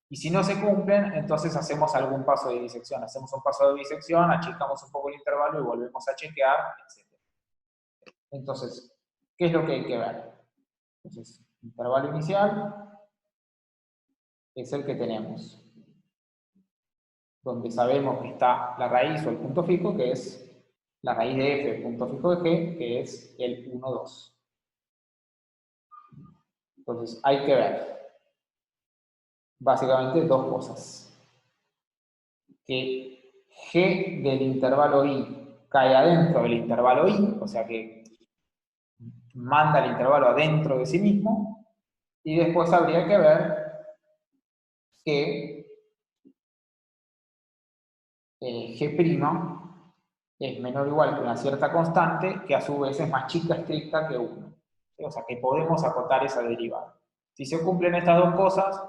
A: Y si no se cumplen, entonces hacemos algún paso de disección. Hacemos un paso de disección, achicamos un poco el intervalo y volvemos a chequear, etc. Entonces, ¿qué es lo que hay que ver? Entonces, intervalo inicial es el que tenemos, donde sabemos que está la raíz o el punto fijo, que es la raíz de f, el punto fijo de g, que es el 1, 2. Entonces, hay que ver básicamente dos cosas. Que g del intervalo i cae adentro del intervalo i, o sea que manda el intervalo adentro de sí mismo, y después habría que ver que g' es menor o igual que una cierta constante, que a su vez es más chica estricta que 1. O sea que podemos acotar esa derivada. Si se cumplen estas dos cosas,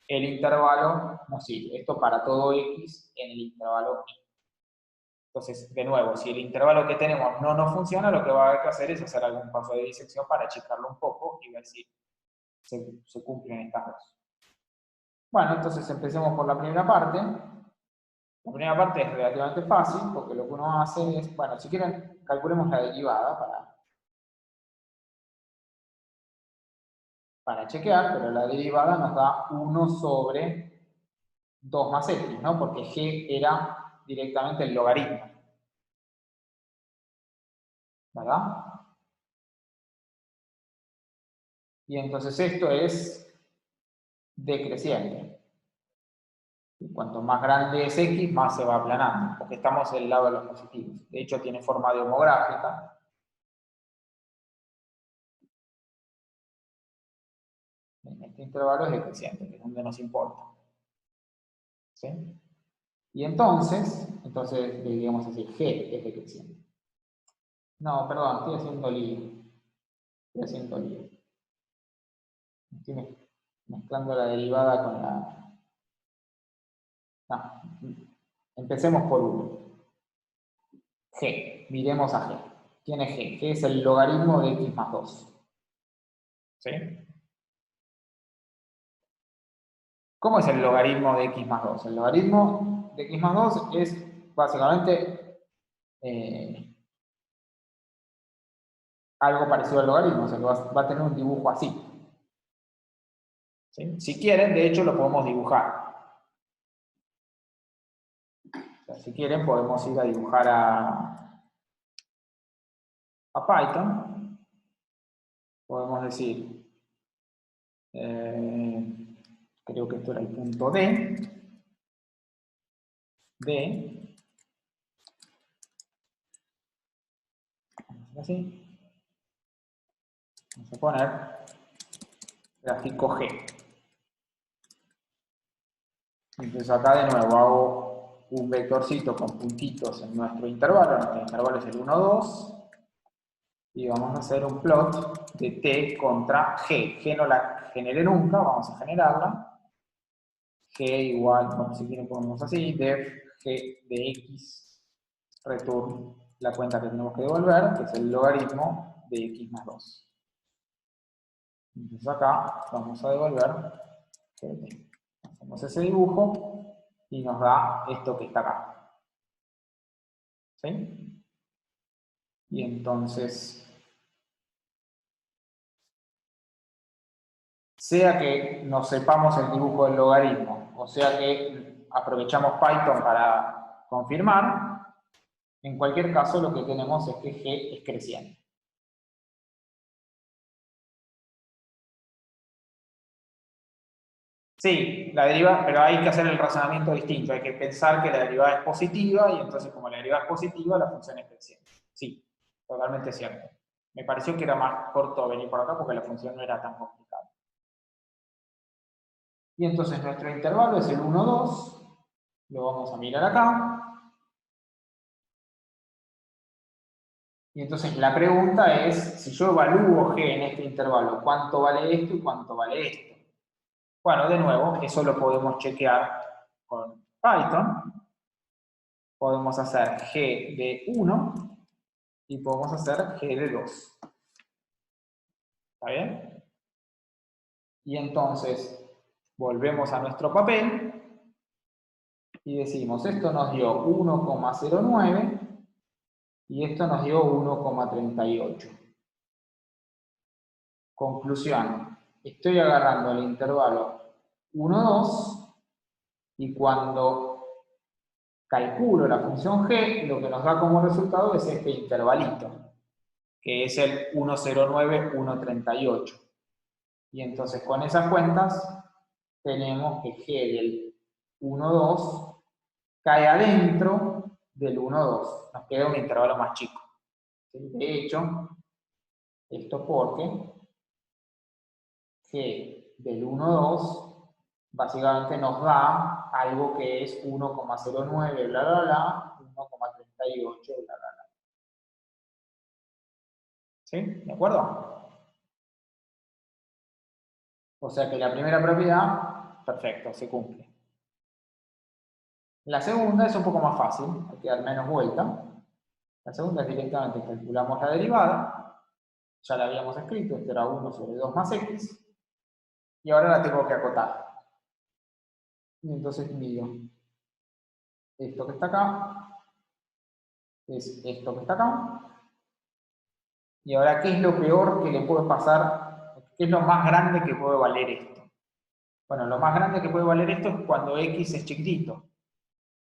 A: el intervalo nos sirve. Esto para todo x en el intervalo i. Entonces, de nuevo, si el intervalo que tenemos no nos funciona, lo que va a haber que hacer es hacer algún paso de disección para achicarlo un poco y ver si se cumplen estas dos. Bueno, entonces empecemos por la primera parte. La primera parte es relativamente fácil, porque lo que uno hace es, bueno, si quieren, calculemos la derivada para chequear, pero la derivada nos da 1 sobre 2 más x, ¿no? Porque g era directamente el logaritmo. ¿Verdad? Y entonces esto es decreciente. Y cuanto más grande es x, más se va aplanando, porque estamos del lado de los positivos. De hecho, tiene forma de homográfica. Este intervalo es decreciente, que es donde nos importa. ¿Sí? Y entonces digamos así, g es decreciente. No, perdón, estoy haciendo lío. Estoy mezclando la derivada con la... No, empecemos por 1. G G. Miremos a G. ¿Quién es G? G es el logaritmo de x más 2. ¿Sí? ¿Cómo es el logaritmo de x más 2? El logaritmo de x más 2 es básicamente algo parecido al logaritmo, o sea que va a tener un dibujo así. ¿Sí? Si quieren, de hecho, lo podemos dibujar. O sea, si quieren, podemos ir a dibujar a Python. Podemos decir, creo que esto era el punto D. Así. Vamos a poner gráfico G. Entonces acá de nuevo hago un vectorcito con puntitos en nuestro intervalo es el 1, 2, y vamos a hacer un plot de t contra g. G no la generé nunca, vamos a generarla. G igual, bueno, si quieren ponemos así, def g de x return la cuenta que tenemos que devolver, que es el logaritmo de x más 2. Entonces acá vamos a devolver, hacemos ese dibujo y nos da esto que está acá. ¿Sí? Y entonces, sea que nos sepamos el dibujo del logaritmo, o sea que aprovechamos Python para confirmar, en cualquier caso lo que tenemos es que g es creciente. Sí, la derivada, pero hay que hacer el razonamiento distinto. Hay que pensar que la derivada es positiva y entonces como la derivada es positiva, la función es creciente. Sí, totalmente cierto. Me pareció que era más corto venir por acá porque la función no era tan complicada. Y entonces nuestro intervalo es el 1, 2. Lo vamos a mirar acá. Y entonces la pregunta es, si yo evalúo g en este intervalo, ¿cuánto vale esto y cuánto vale esto? Bueno, de nuevo, eso lo podemos chequear con Python. Podemos hacer g de 1 y podemos hacer g de 2. ¿Está bien? Y entonces volvemos a nuestro papel y decimos, esto nos dio 1,09 y esto nos dio 1,38. Conclusión, estoy agarrando el intervalo 1, 2 y cuando calculo la función g, lo que nos da como resultado es este intervalito, que es el 1,09, 1,38. Y entonces con esas cuentas tenemos que g del 1, 2 cae adentro del 1, 2. Nos queda un intervalo más chico. De hecho, esto porque g del 1, 2 básicamente nos da algo que es 1,09 bla bla bla, 1,38 bla bla bla. ¿Sí? ¿De acuerdo? O sea que la primera propiedad, perfecto, se cumple. La segunda es un poco más fácil, hay que dar menos vuelta. La segunda es directamente calculamos la derivada, ya la habíamos escrito, esto era 1 sobre 2 más x, y ahora la tengo que acotar. Y entonces mido esto que está acá, es esto que está acá, y ahora, ¿qué es lo peor que le puede pasar? ¿Qué es lo más grande que puede valer esto? Bueno, lo más grande que puede valer esto es cuando x es chiquitito,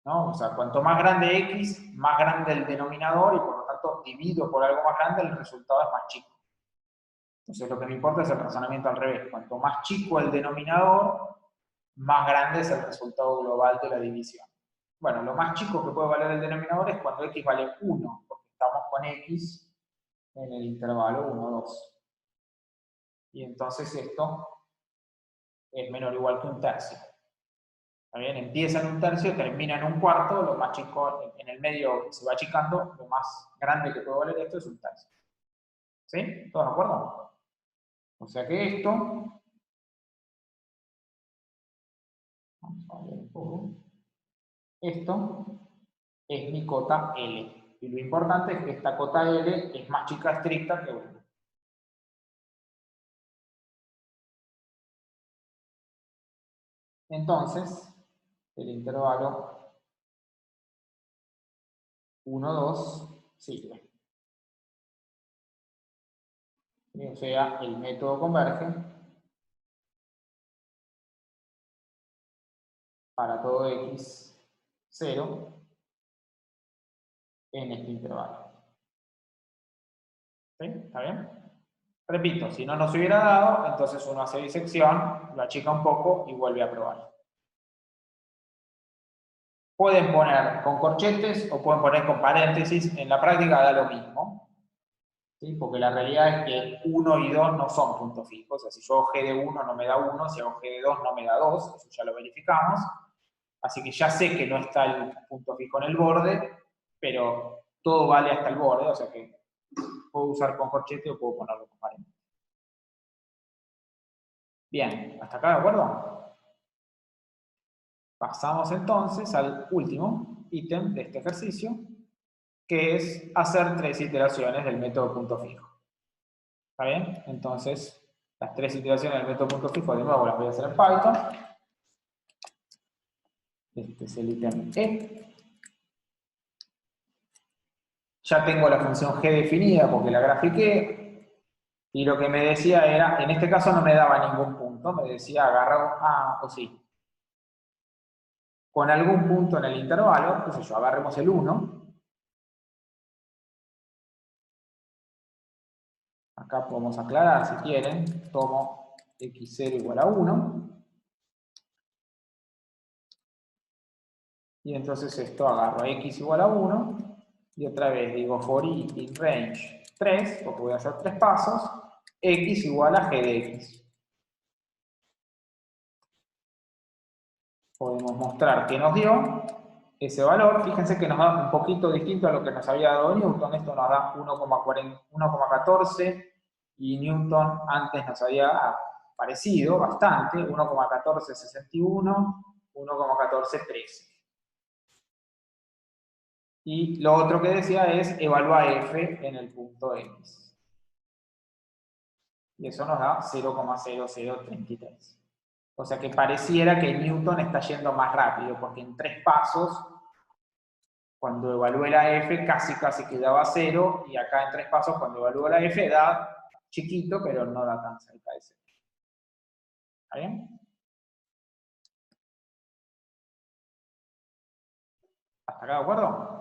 A: ¿no? O sea, cuanto más grande x, más grande el denominador y por lo tanto divido por algo más grande, el resultado es más chico. Entonces lo que me importa es el razonamiento al revés. Cuanto más chico el denominador, más grande es el resultado global de la división. Bueno, lo más chico que puede valer el denominador es cuando x vale 1, porque estamos con x en el intervalo 1, 2. Y entonces esto es menor o igual que un tercio. ¿Está bien? Empieza en un tercio, termina en un cuarto, lo más chico, en el medio se va achicando, lo más grande que puede valer esto es un tercio. ¿Sí? ¿Todos de acuerdo? O sea que esto, vamos a ver un poco, esto es mi cota L. Y lo importante es que esta cota L es más chica estricta que 1. Entonces, el intervalo 1, 2 sirve. O sea, el método converge para todo x 0 en este intervalo. ¿Sí? ¿Está bien? Repito, si no nos hubiera dado, entonces uno hace disección, lo achica un poco y vuelve a probar. Pueden poner con corchetes o pueden poner con paréntesis, en la práctica da lo mismo, ¿sí? Porque la realidad es que 1 y 2 no son puntos fijos, o sea, si yo hago G de 1 no me da 1, si hago G de 2 no me da 2, eso ya lo verificamos, así que ya sé que no está el punto fijo en el borde, pero todo vale hasta el borde, o sea que puedo usar con corchete o puedo ponerlo con paréntesis. Bien, ¿hasta acá de acuerdo? Pasamos entonces al último ítem de este ejercicio, que es hacer 3 iteraciones del método punto fijo. ¿Está bien? Entonces, las 3 iteraciones del método punto fijo, de nuevo las voy a hacer en Python. Este es el ítem E. Ya tengo la función G definida porque la grafiqué. Y lo que me decía era, en este caso no me daba ningún punto, me decía agarra, o sí. Con algún punto en el intervalo, qué sé yo, agarremos el 1. Acá podemos aclarar si quieren, tomo x0 igual a 1. Y entonces esto agarro x igual a 1. Y otra vez digo for i in range 3, porque voy a hacer 3 pasos, x igual a g de x. Podemos mostrar que nos dio ese valor. Fíjense que nos da un poquito distinto a lo que nos había dado Newton. Esto nos da 1,14 y Newton antes nos había parecido bastante, 1,1461, 1,1413. Y lo otro que decía es evalúa f en el punto x. Y eso nos da 0,0033. O sea que pareciera que Newton está yendo más rápido, porque en 3 pasos, cuando evalué la f, casi quedaba 0, y acá en 3 pasos, cuando evalúo la f, da chiquito, pero no da tan cerca de 0. ¿Está bien? ¿Hasta acá de acuerdo?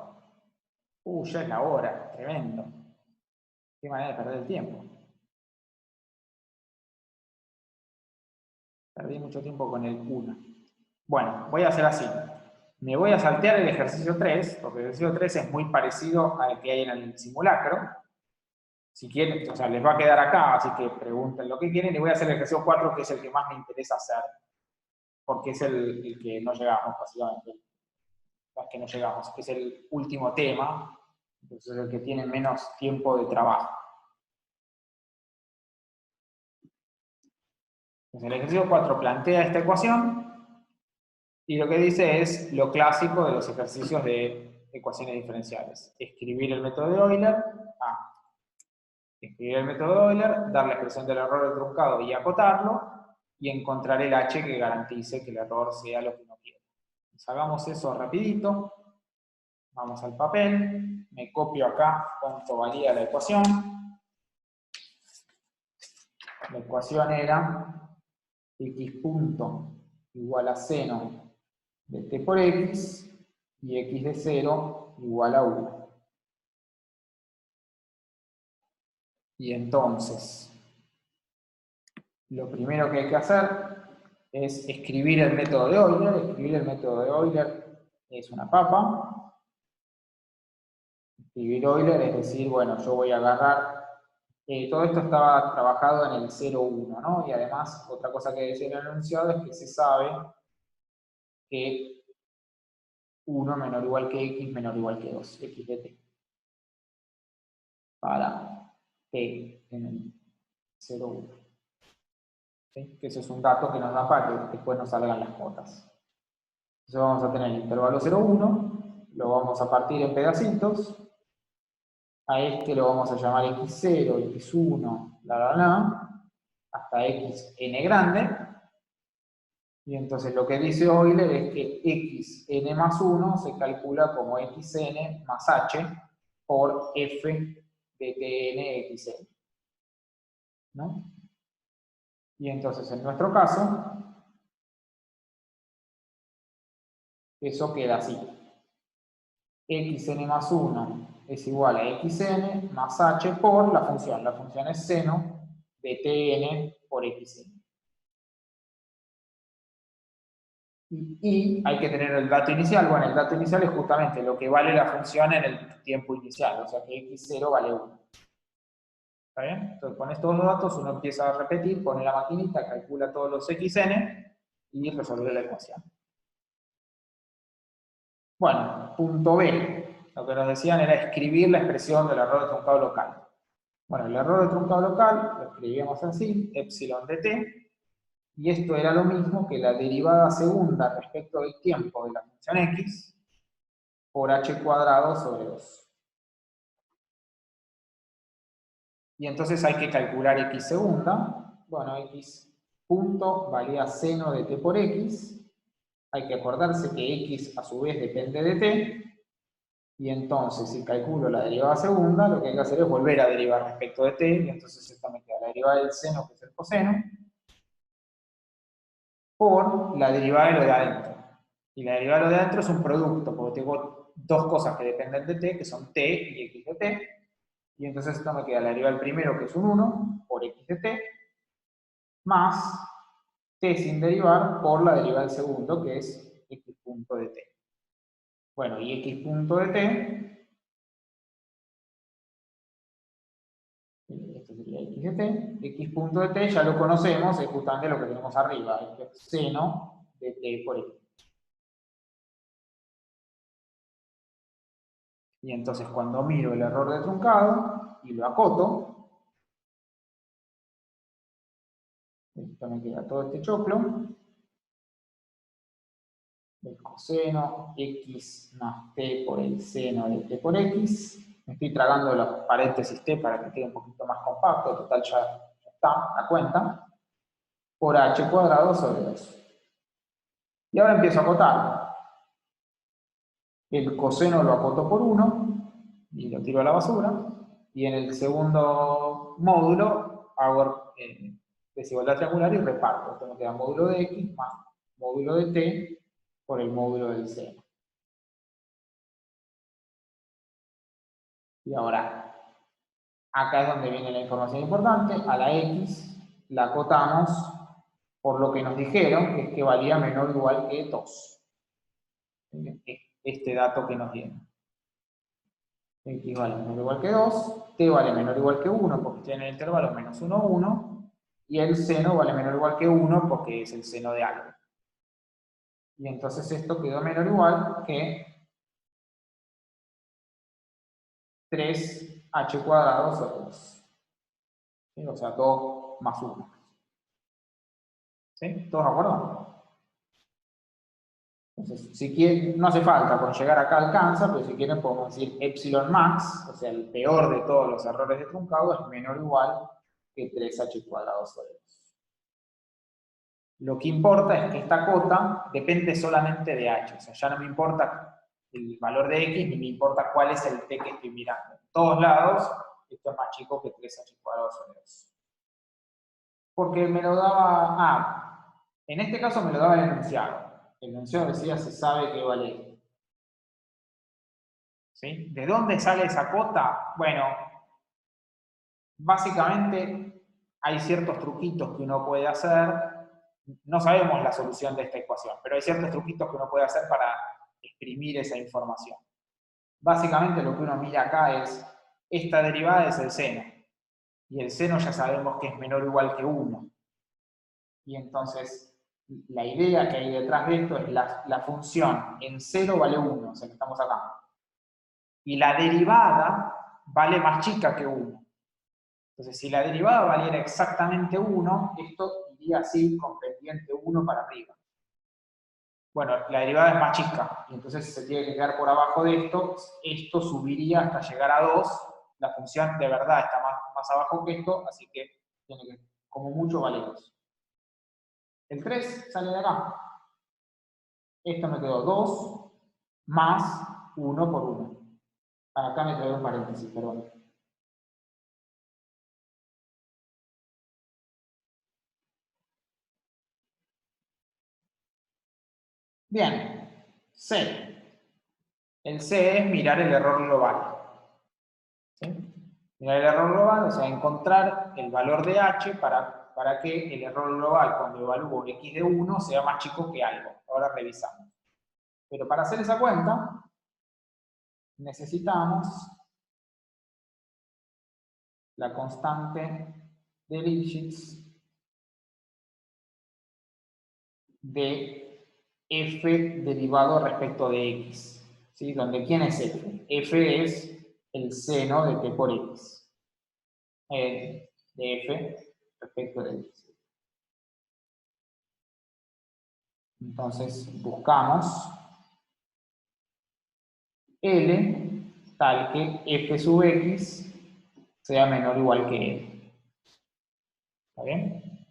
A: Ya es la hora, tremendo. Qué manera de perder el tiempo. Perdí mucho tiempo con el 1. Bueno, voy a hacer así. Me voy a saltear el ejercicio 3, porque el ejercicio 3 es muy parecido al que hay en el simulacro. Si quieren, o sea, les va a quedar acá, así que pregunten lo que quieren, y voy a hacer el ejercicio 4, que es el que más me interesa hacer, porque es el que no llegamos, básicamente. Es que no llegamos, que es el último tema, entonces es el que tiene menos tiempo de trabajo. Entonces el ejercicio 4 plantea esta ecuación, y lo que dice es lo clásico de los ejercicios de ecuaciones diferenciales. Escribir el método de Euler, escribir el método de Euler, dar la expresión del error del truncado y acotarlo, y encontrar el h que garantice que el error sea lo que uno quiere. Entonces, hagamos eso rapidito. Vamos al papel, me copio acá cuánto valía la ecuación. La ecuación era x punto igual a seno de t por x y x de 0 igual a 1. Y entonces, lo primero que hay que hacer es escribir el método de Euler. Escribir el método de Euler es una papa. Escribir Euler es decir, bueno, yo voy a agarrar... todo esto estaba trabajado en el 0,1, ¿no? Y además, otra cosa que decía en el enunciado es que se sabe que 1 menor o igual que x menor o igual que 2, x de t. Para t en el 0,1. ¿Sí? Que eso es un dato que nos da para que después nos salgan las cotas. Entonces vamos a tener el intervalo 0,1, lo vamos a partir en pedacitos, A este lo vamos a llamar x0, x1, hasta xn grande. Y entonces lo que dice Euler es que xn más 1 se calcula como xn más h por f de tn xn. ¿No? Y entonces en nuestro caso, eso queda así. Xn más 1 es igual a xn más h por la función. La función es seno de tn por xn. Y hay que tener el dato inicial. Bueno, el dato inicial es justamente lo que vale la función en el tiempo inicial. O sea que x0 vale 1. ¿Está bien? Entonces con estos dos datos uno empieza a repetir, pone la maquinita, calcula todos los xn y resuelve la ecuación. Bueno, punto B. Lo que nos decían era escribir la expresión del error de truncado local. Bueno, el error de truncado local lo escribíamos así, epsilon de t, y esto era lo mismo que la derivada segunda respecto del tiempo de la función x por h cuadrado sobre 2. Y entonces hay que calcular x segunda. Bueno, x punto valía seno de t por x. Hay que acordarse que x a su vez depende de t. Y entonces, si calculo la derivada segunda, lo que hay que hacer es volver a derivar respecto de t, y entonces esta me queda la derivada del seno, que es el coseno, por la derivada de lo de adentro. Y la derivada de lo de adentro es un producto, porque tengo dos cosas que dependen de t, que son t y x de t, y entonces esto me queda la derivada del primero, que es un 1, por x de t, más t sin derivar por la derivada del segundo, que es x punto de t. Bueno, y x punto de t, esto sería x de t, x punto de t ya lo conocemos, es justamente lo que tenemos arriba, es seno de t por x. Y entonces cuando miro el error de truncado y lo acoto, esto me queda todo este choclo, el coseno x más t por el seno de t por x. Me estoy tragando los paréntesis t para que quede un poquito más compacto, total ya está, la cuenta, por h cuadrado sobre 2. Y ahora empiezo a acotar. El coseno lo acoto por 1 y lo tiro a la basura. Y en el segundo módulo hago desigualdad triangular y reparto. Esto me queda módulo de x más módulo de t por el módulo del seno. Y ahora, acá es donde viene la información importante. A la x la acotamos por lo que nos dijeron, que es que valía menor o igual que 2. Este dato que nos dieron. X vale menor o igual que 2, t vale menor o igual que 1 porque está en el intervalo menos 1, 1, y el seno vale menor o igual que 1 porque es el seno de algo. Y entonces esto quedó menor o igual que 3h cuadrado sobre 2. ¿Sí? O sea, 2 más 1. ¿Sí? ¿Todos de acuerdo? Entonces, si quieren, no hace falta, con llegar acá alcanza, pero si quieren podemos decir epsilon max, o sea, el peor de todos los errores de truncado es menor o igual que 3h cuadrado sobre 2. Lo que importa es que esta cota depende solamente de h, o sea, ya no me importa el valor de x, ni me importa cuál es el t que estoy mirando. En todos lados, esto es más chico que 3h cuadrado sobre 2. Porque me lo daba, en este caso me lo daba el enunciado. El enunciado decía, se sabe que vale esto. ¿Sí? ¿De dónde sale esa cota? Bueno, básicamente hay ciertos truquitos que uno puede hacer. No sabemos la solución de esta ecuación, pero hay ciertos truquitos que uno puede hacer para exprimir esa información. Básicamente lo que uno mira acá es, esta derivada es el seno, y el seno ya sabemos que es menor o igual que 1. Y entonces, la idea que hay detrás de esto es la función en 0 vale 1, o sea que estamos acá. Y la derivada vale más chica que 1. Entonces, si la derivada valiera exactamente 1, esto iría así con pendiente 1 para arriba. Bueno, la derivada es más chica, y entonces se tiene que quedar por abajo de esto. Esto subiría hasta llegar a 2, la función de verdad está más abajo que esto, así que tiene que, como mucho, vale 2. El 3 sale de acá. Esto me quedó 2 más 1 por 1. Acá me traigo un paréntesis, perdón. Bien, C. El C es mirar el error global. ¿Sí? Mirar el error global, o sea, encontrar el valor de H para que el error global, cuando evalúo X de 1, sea más chico que algo. Ahora revisamos. Pero para hacer esa cuenta, necesitamos la constante de Lipschitz de f derivado respecto de x, ¿sí? Donde ¿quién es f? F es el seno de t por x, de f respecto de x. Entonces buscamos L tal que f sub x sea menor o igual que L. ¿Está bien?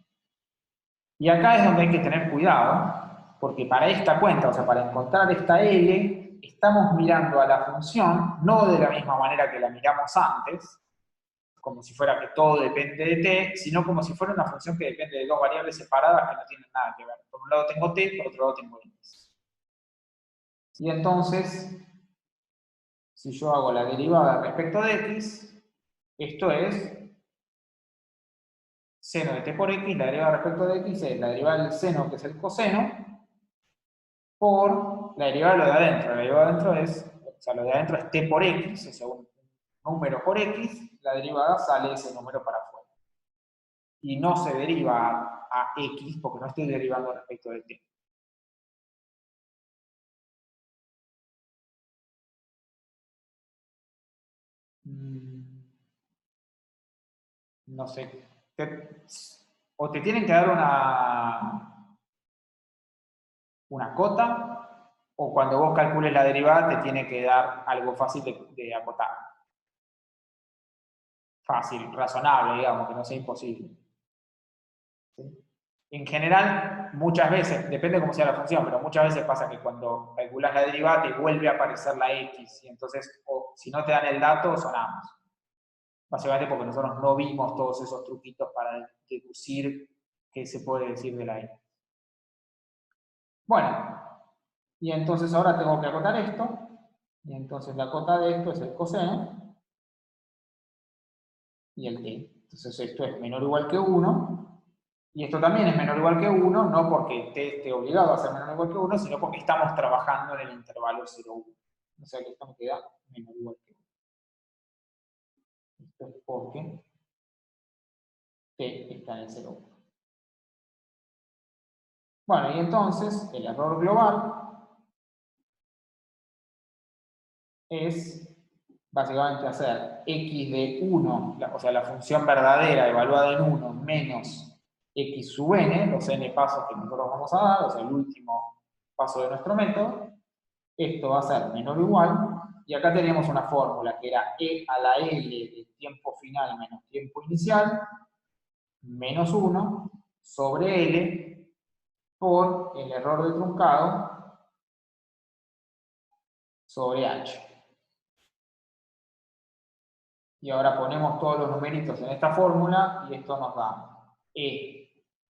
A: Y acá es donde hay que tener cuidado, porque para esta cuenta, o sea, para encontrar esta L, estamos mirando a la función, no de la misma manera que la miramos antes, como si fuera que todo depende de t, sino como si fuera una función que depende de dos variables separadas que no tienen nada que ver. Por un lado tengo t, por otro lado tengo x. Y entonces, si yo hago la derivada respecto de x, esto es seno de t por x, la derivada respecto de x es la derivada del seno, que es el coseno, por la derivada de lo de adentro. La derivada de adentro es, o sea, lo de adentro es t por x, o sea, un número por x, la derivada sale ese número para afuera. Y no se deriva a x porque no estoy derivando respecto de t. No sé. O te tienen que dar una cota, o cuando vos calcules la derivada te tiene que dar algo fácil de acotar. Fácil, razonable, digamos, que no sea imposible. ¿Sí? En general, muchas veces, depende de cómo sea la función, pero muchas veces pasa que cuando calculas la derivada te vuelve a aparecer la x, y entonces, o si no te dan el dato, son ambos. Básicamente porque nosotros no vimos todos esos truquitos para deducir qué se puede decir de la x. Bueno, y entonces ahora tengo que acotar esto, y entonces la cota de esto es el coseno y el t. Entonces esto es menor o igual que 1, y esto también es menor o igual que 1, no porque t esté obligado a ser menor o igual que 1, sino porque estamos trabajando en el intervalo 0,1. O sea que esto me queda menor o igual que 1. Esto es porque t está en el 0,1. Bueno, y entonces el error global es básicamente hacer x de 1, o sea, la función verdadera evaluada en 1 menos x sub n, los n pasos que nosotros vamos a dar, o sea, el último paso de nuestro método. Esto va a ser menor o igual, y acá tenemos una fórmula que era e a la l de tiempo final menos tiempo inicial, menos 1, sobre l, por el error de truncado, sobre h. Y ahora ponemos todos los numeritos en esta fórmula y esto nos da e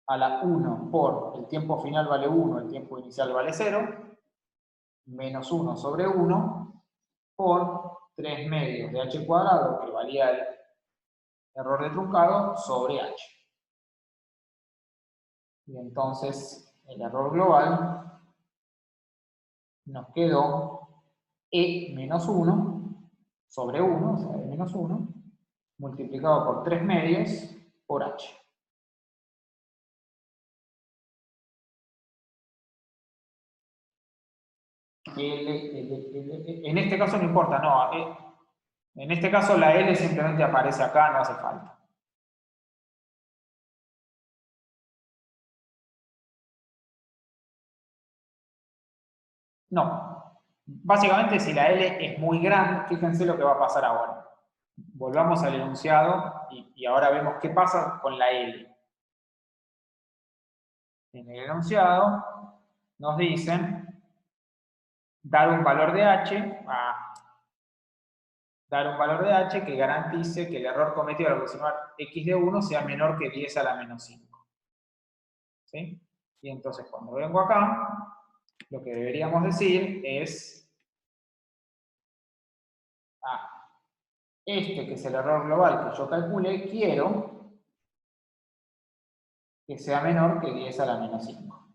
A: a la 1 por el tiempo final vale 1, el tiempo inicial vale 0, menos 1 sobre 1 por 3 medios de h cuadrado, que valía el error de truncado, sobre h. Y entonces el error global nos quedó e menos 1 sobre 1, o sea, e menos 1, multiplicado por 3 medios por h. En este caso no importa, no. En este caso la L simplemente aparece acá, no hace falta. No. Básicamente si la L es muy grande, fíjense lo que va a pasar ahora. volvamos al enunciado y ahora vemos qué pasa con la L. En el enunciado nos dicen dar un valor de h, dar un valor de h que garantice que el error cometido al aproximar x de 1 sea menor que 10 a la menos 5. ¿Sí? Y entonces cuando vengo acá, lo que deberíamos decir es, este que es el error global que yo calculé, quiero que sea menor que 10 a la menos 5.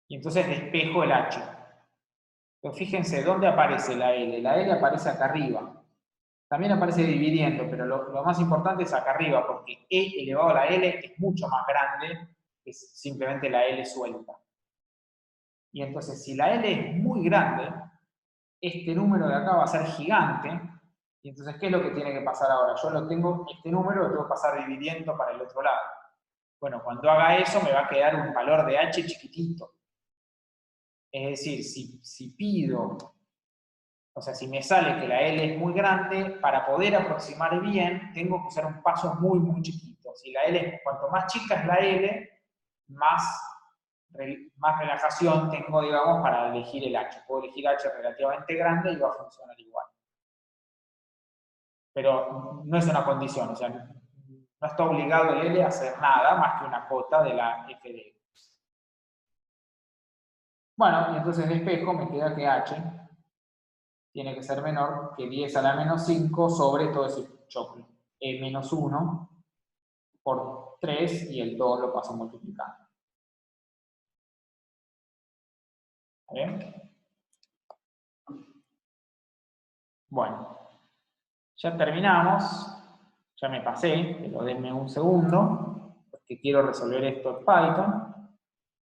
A: Y entonces despejo el h. Pero fíjense, ¿dónde aparece la L? La L aparece acá arriba. También aparece dividiendo, pero lo más importante es acá arriba, porque E elevado a la L es mucho más grande que simplemente la L suelta. Y entonces, si la L es muy grande, este número de acá va a ser gigante. Y entonces, ¿qué es lo que tiene que pasar ahora? Yo este número lo tengo que pasar dividiendo para el otro lado. Bueno, cuando haga eso me va a quedar un valor de h chiquitito. Es decir, si pido, o sea, si me sale que la L es muy grande, para poder aproximar bien, tengo que usar un paso muy, muy chiquito. Si la L, cuanto más chica es la L, más relajación tengo, digamos, para elegir el H. Puedo elegir H relativamente grande y va a funcionar igual. Pero no es una condición, o sea, no está obligado el L a hacer nada más que una cota de la f de x. Bueno, y entonces despejo, me queda que H tiene que ser menor que 10 a la menos 5 sobre todo ese choclo. Menos 1 por 3 y el 2 lo paso multiplicando. ¿Está bien? Bueno, ya terminamos. Ya me pasé, pero denme un segundo, porque quiero resolver esto en Python.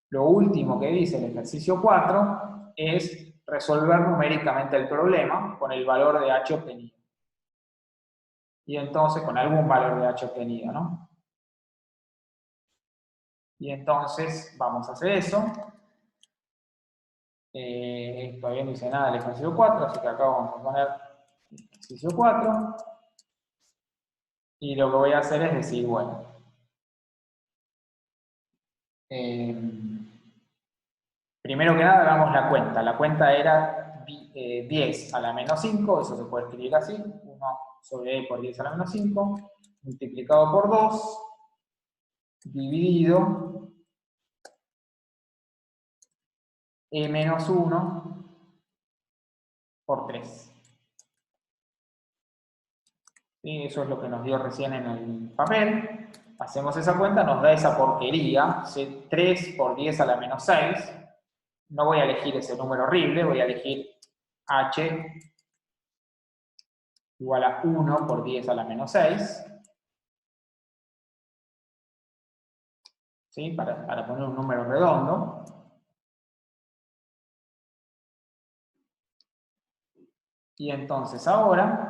A: Lo último que dice el ejercicio 4 es resolver numéricamente el problema con el valor de h obtenido. Y entonces, con algún valor de h obtenido, ¿no? Y entonces, vamos a hacer eso. Todavía no hice nada del ejercicio 4, así que acá vamos a poner ejercicio 4. Y lo que voy a hacer es decir, bueno, primero que nada hagamos la cuenta. La cuenta era 10 a la menos 5, eso se puede escribir así, 1 sobre e por 10 a la menos 5, multiplicado por 2, dividido e menos 1 por 3. ¿Sí? Eso es lo que nos dio recién en el papel. Hacemos esa cuenta, nos da esa porquería, 3 por 10 a la menos 6. No voy a elegir ese número horrible, voy a elegir h igual a 1 por 10 a la menos 6. ¿Sí? Para poner un número redondo. Y entonces ahora,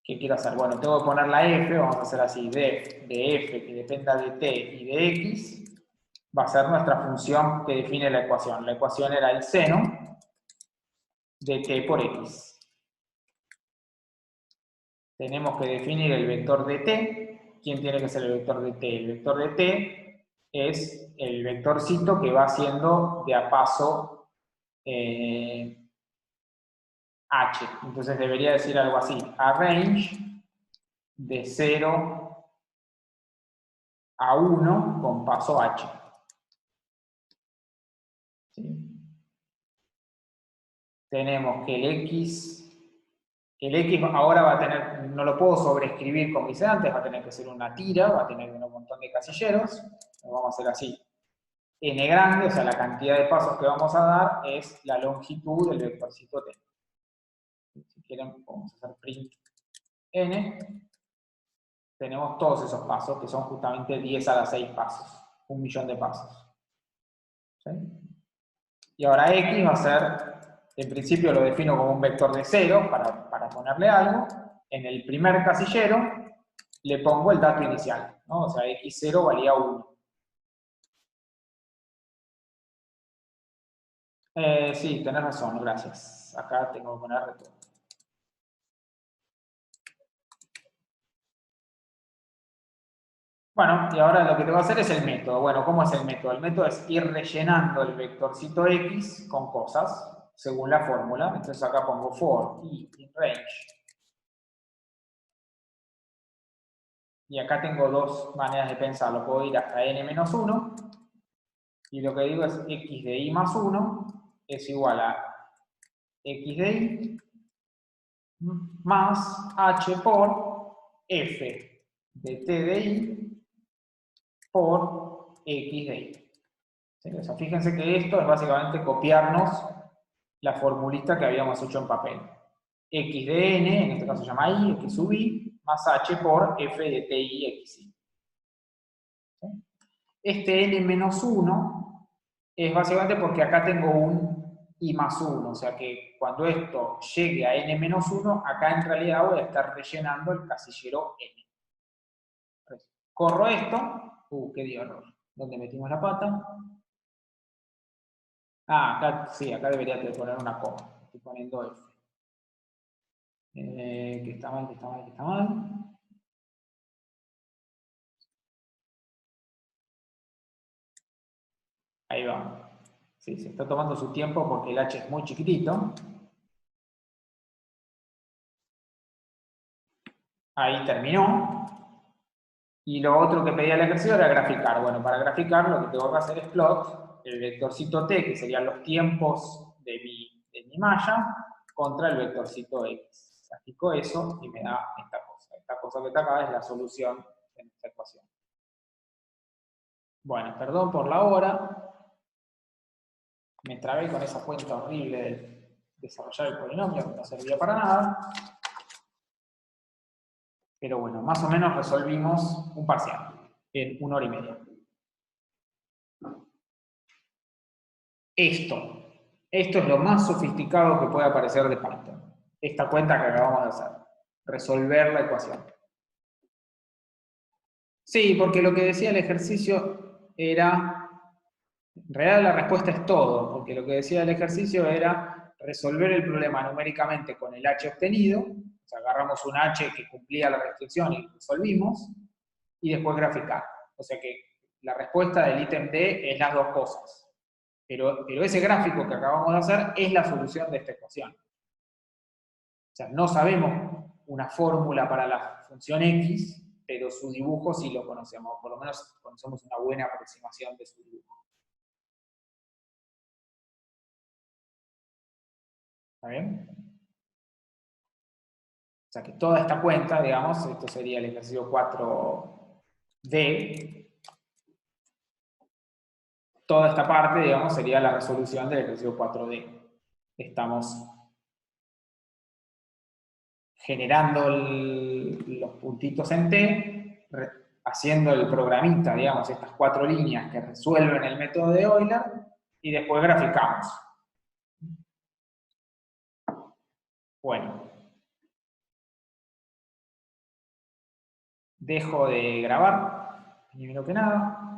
A: ¿qué quiero hacer? Bueno, tengo que poner la f, vamos a hacer así, de f que dependa de t y de x, va a ser nuestra función que define la ecuación. La ecuación era el seno de t por x. Tenemos que definir el vector de t. ¿Quién tiene que ser el vector de t? El vector de t es el vectorcito que va haciendo de a paso h. Entonces debería decir algo así, arrange de 0 a 1 con paso h. ¿Sí? Tenemos que el x ahora va a tener, no lo puedo sobreescribir como hice antes, va a tener que ser una tira, va a tener un montón de casilleros, lo vamos a hacer así. N grande, o sea, la cantidad de pasos que vamos a dar es la longitud del vectorcito t. Si quieren, vamos a hacer print n. Tenemos todos esos pasos, que son justamente 10 a la 6 pasos, 1.000.000 de pasos. ¿Sí? Y ahora x va a ser, en principio lo defino como un vector de 0, para ponerle algo. En el primer casillero le pongo el dato inicial, ¿no? O sea, x0 valía 1. Sí, tenés razón, gracias. Acá tengo que poner todo. Bueno, y ahora lo que tengo que hacer es el método. Bueno, ¿cómo es el método? El método es ir rellenando el vectorcito X con cosas, según la fórmula. Entonces acá pongo for i in range. Y acá tengo dos maneras de pensarlo. Puedo ir hasta n-1. Y lo que digo es x de i más 1 es igual a x de i más h por f de t de i por x de i. ¿Sí? O sea, fíjense que esto es básicamente copiarnos la formulita que habíamos hecho en papel. X de n, en este caso se llama i, x sub i, más h por f de ti x i. ¿Sí? Este n menos 1 es básicamente porque acá tengo un i más 1, o sea que cuando esto llegue a n menos 1, acá en realidad voy a estar rellenando el casillero n. Entonces, corro esto, qué dio error, ¿dónde metimos la pata? Ah, acá sí, acá debería de poner una coma, estoy poniendo f. Que está mal, que está mal, que está mal. Ahí va. Sí, se está tomando su tiempo porque el h es muy chiquitito. Ahí terminó. Y lo otro que pedía el ejercicio era graficar. Bueno, para graficar lo que tengo que hacer es plot el vectorcito t, que serían los tiempos de mi malla, contra el vectorcito x. Grafico eso y me da esta cosa. Esta cosa que está acá es la solución de esta ecuación. Bueno, perdón por la hora. Me trabé con esa cuenta horrible de desarrollar el polinomio, que no servía para nada. Pero bueno, más o menos resolvimos un parcial en 1 hora y media. Esto es lo más sofisticado que puede aparecer de Python. Esta cuenta que acabamos de hacer. Resolver la ecuación. Sí, porque lo que decía el ejercicio era... En realidad la respuesta es todo, porque lo que decía el ejercicio era resolver el problema numéricamente con el h obtenido, o sea, agarramos un h que cumplía la restricción y resolvimos, y después graficar. O sea que la respuesta del ítem D es las dos cosas. Pero ese gráfico que acabamos de hacer es la solución de esta ecuación. O sea, no sabemos una fórmula para la función x, pero su dibujo sí lo conocemos, por lo menos conocemos una buena aproximación de su dibujo. ¿Está bien? O sea que toda esta cuenta, digamos, esto sería el ejercicio 4D, toda esta parte, digamos, sería la resolución del ejercicio 4D. Estamos generando los puntitos en T, haciendo el programita, digamos, estas 4 líneas que resuelven el método de Euler, y después graficamos. Bueno. Dejo de grabar, primero que nada.